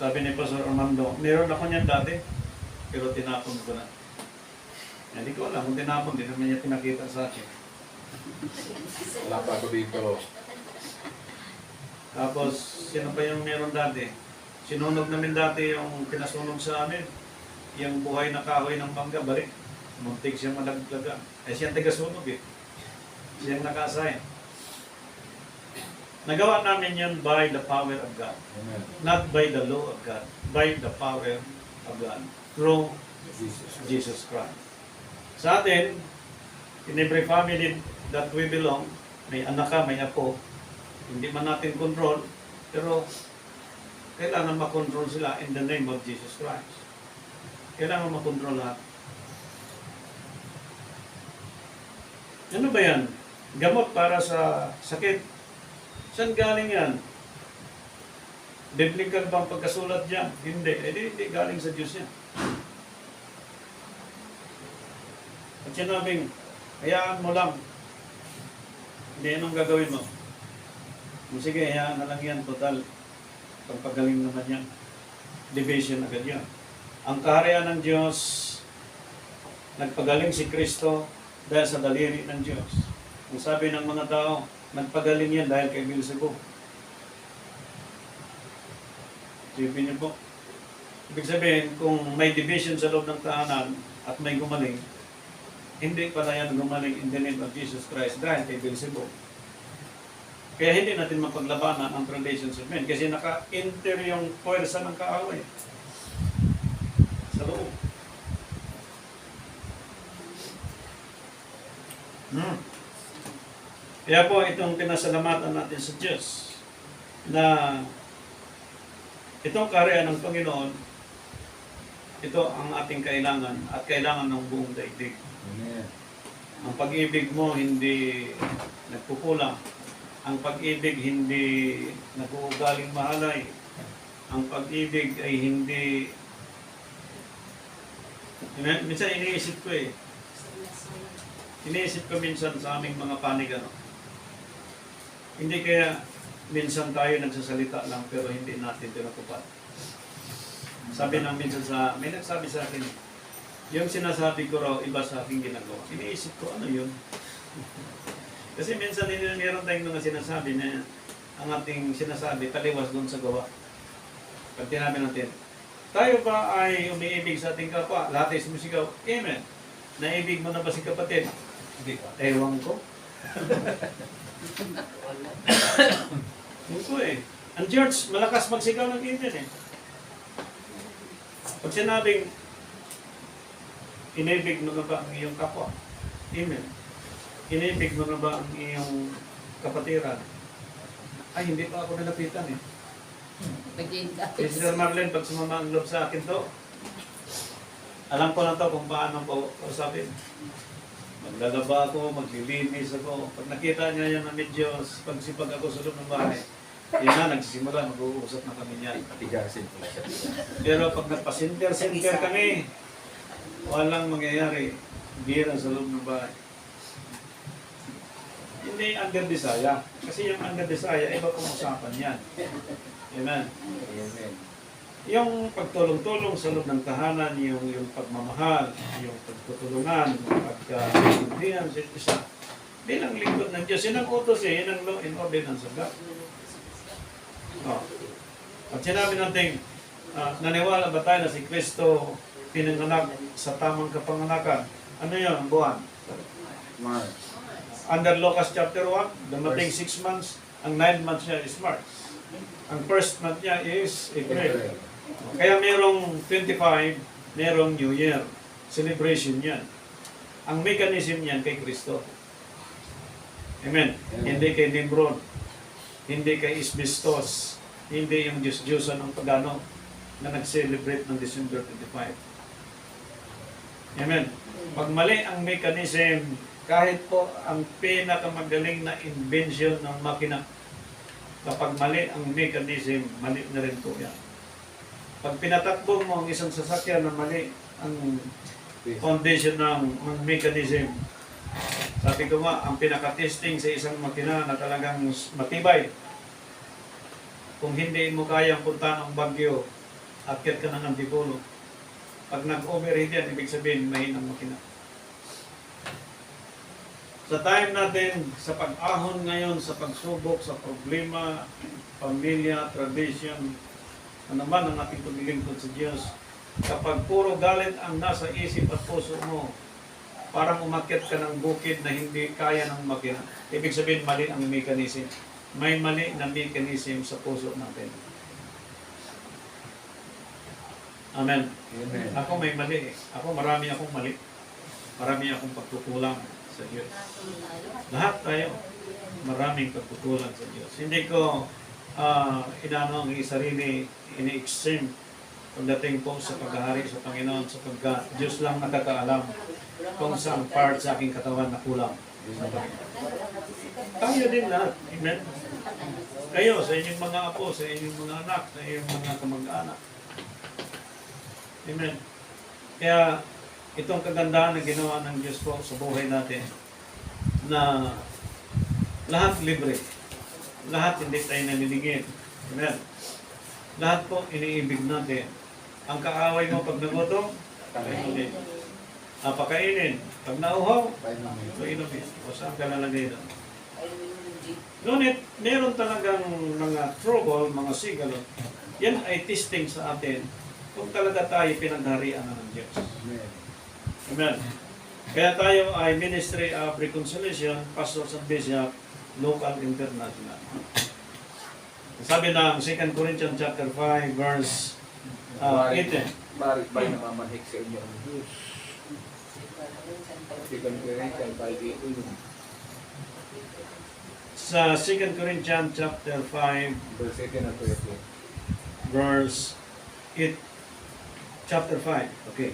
Sabi ni Pastor Armando, meron ako niyan dati, pero tinapon ko na. Hindi ko alam kung tinapon, hindi naman niya pinakita sa akin. Wala pa ako dito. Tapos, sino pa yung meron dati? Sinunog namin dati yung pinasunog sa amin. Yung buhay na kahoy ng bangga, balik. Muntik siyang malaglagan. Eh siyang taga-sunog eh. Siyang naka-assign. Nagawa namin yan by the power of God. Amen. Not by the law of God. By the power of God. Through Jesus. Jesus Christ. Sa atin, in every family that we belong, may anak ka, may apo, hindi man natin control, pero kailangan makontrol sila in the name of Jesus Christ. Kailangan makontrol lahat. Ano ba yan? Gamot para sa sakit. Saan galing yan? Biblical bang pagkasulat dyan? Hindi. Hindi galing sa Diyos yan. At sinabing, hayaan mo lang. Hindi, anong gagawin mo? Sige, hayaan na lang yan. Total, pagpagaling naman yan. Division agad yan. Ang kaharian ng Diyos, nagpagaling si Kristo dahil sa daliri ng Diyos. Ang sabi ng mga tao, nagpagaling yan dahil kay Beelzebub. Sipin niyo po. Ibig sabihin, kung may division sa loob ng tahanan at may gumaling, hindi pala yan gumaling in the name of Jesus Christ dahil kay Beelzebub. Kaya hindi natin mapaglabanan ang traditions of men kasi naka-enter yung puwersa ng kaaway sa loob. Kaya po itong pinasalamatan natin sa Diyos na itong kaharian ng Panginoon, ito ang ating kailangan at kailangan ng buong daigdig. Amen. Ang pag-ibig mo hindi nagkukulang. Ang pag-ibig hindi nag-uugaling mahalay. Ang pag-ibig ay hindi... Minsan iniisip ko iniisip ko minsan sa aming mga panig, hindi kaya minsan tayo nagsasalita lang pero hindi natin tinatupad. Sabi ng minsan may nagsabi sa akin, yung sinasabi ko raw, iba sa aking ginagawa. Iniisip ko, ano yun? Kasi minsan meron tayong mga sinasabi na ang ating sinasabi, taliwas doon sa gawa. Pag tinabi natin, tayo ba ay umiibig sa ating kapwa? Lahat ay sumisigaw, amen. Naibig mo na ba si kapatid? Hindi ko. Ewan ko. Hindi ko Ang church, malakas magsigaw ng amen Pag sinabing, inibig mo na ba ang iyong kapwa? Amen. Inibig mo na ba ang iyong kapatiran? Ay, hindi pa ako nalapitan Sister Marlene, pag sumama ang loob sa akin to, alam ko na to kung paano po sabihin. Maglalaba ako, maglilinis ako. Pag nakita niya yan na medyo pagsipag ako sa loob ng bahay, yan na, nagsisimula, mag-uusap na kami niyan. Patigasin pala siya. Pero pag nagpa-sinter kami, walang mangyayari. Bira sa loob ng bahay. Hindi under desire. Kasi yung under desire, iba pong usapan yan. Amen. Amen. Yung pagtulong-tulong sa loob ng tahanan, yung pagmamahal, yung pagtutulungan, yung pagkaintindihan sa isa. bilang lingkod ng Diyos. Yan ang utos eh, yan ang law and ordinance of God. Oh. At sinabi natin, naniwala ba tayo na si Kristo pinanganak sa tamang kapanganakan? Ano yun, ang buwan? March. Under Lucas chapter 1, dumating 6 months, ang 9 months niya is March. Ang first month niya is April. Kaya merong 25, merong New Year. Celebration yan. Ang mechanism niyan kay Kristo. Amen. Hindi kay Nimrod. Hindi kay Isbistos. Hindi yung Diyos-Diyosan ng pagano na nag-celebrate ng December 25. Amen. Pag mali ang mechanism, kahit po ang pinakamagaling na invention ng makina, kapag mali ang mechanism, mali na rin po yan. Pag pinatakbo mo ang isang sasakyan na mali ang foundation ng mechanism, sabi ko nga, ang pinaka-testing sa isang makina na talagang matibay, kung hindi mo kayang punta ng Baguio, akyat ka ng Antipolo. Pag nag-overheat yan, ibig sabihin, mahinang makina. Sa time natin, sa pag-ahon ngayon, sa pagsubok, sa problema, pamilya, tradition, ano man ang ating paglilingkod sa Diyos, kapag puro galit ang nasa isip at puso mo, parang umakyat ka ng bukid na hindi kaya ng makina. Ibig sabihin, mali ang mechanism. May mali na mechanism sa puso natin. Amen. Amen. Ako may mali eh. Ako marami akong mali. Marami akong pagkukulang sa Diyos. Lahat tayo, maraming pagkukulang sa Diyos. Hindi ko inano ang sarili, ini-extreme pagdating po sa paghahari sa Panginoon, sapagkat Diyos lang nakakaalam kung saan part sa aking katawan na kulang. Tayo din lahat. Amen. Kayo, sa inyong mga apo, sa inyong mga anak, sa inyong mga kamag-anak. Amen. Kaya, itong kagandahan na ginawa ng Diyos po sa buhay natin, na lahat libre. Lahat hindi tayo naniningil. Amen. Lahat po iniibig natin. Ang kaaway mo pag nagutom, kainin. Pakainin. Pag nauhaw, inumin. O saan ka lalagay doon? Ngunit, meron talagang mga trouble, mga sigalo. Yan ay testing sa atin kung talaga tayo pinagharian na ng Diyos. Amen. Amen. Kaya tayo ay Ministry of Reconciliation, Pastors and Bishop, Local International. Sabi ng 2 Corinthians chapter 5, verse 18. Bakit ba namamanhik sa inyo ang Diyos? Second Corinthians 5:18. Sa 2 Corinthians chapter 5, Verse 18 at 20. verse 8, chapter 5. Okay.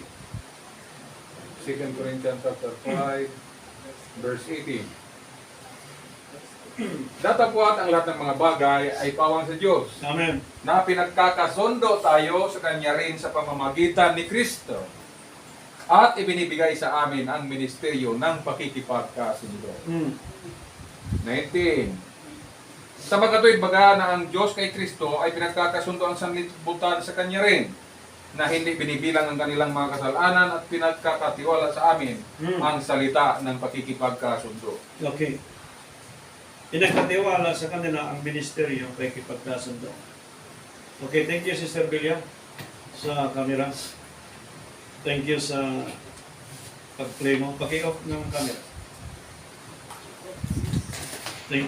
2 Corinthians chapter 5, verse 18. Datapwat ang lahat ng mga bagay ay pawang sa Diyos, Amen. na pinagkakasundo tayo sa Kanya rin sa pamamagitan ni Kristo, at ibinibigay sa amin ang ministeryo ng pakikipagkasundo. 19. Sa magkatuwid baga na ang Diyos kay Kristo ay pinagkakasundo ang sanlibutan sa Kanya rin, na hindi binibilang ang kanilang mga kasalanan at pinagkakatiwala sa amin ang salita ng pakikipagkasundo. Okay. Pinagkatiwala sa kanila ang ministeryo kay kipagkasundo. Okay, thank you Sister Bilya sa camera. Thank you sa pag-play mo. Paki-off ng camera. Thank you.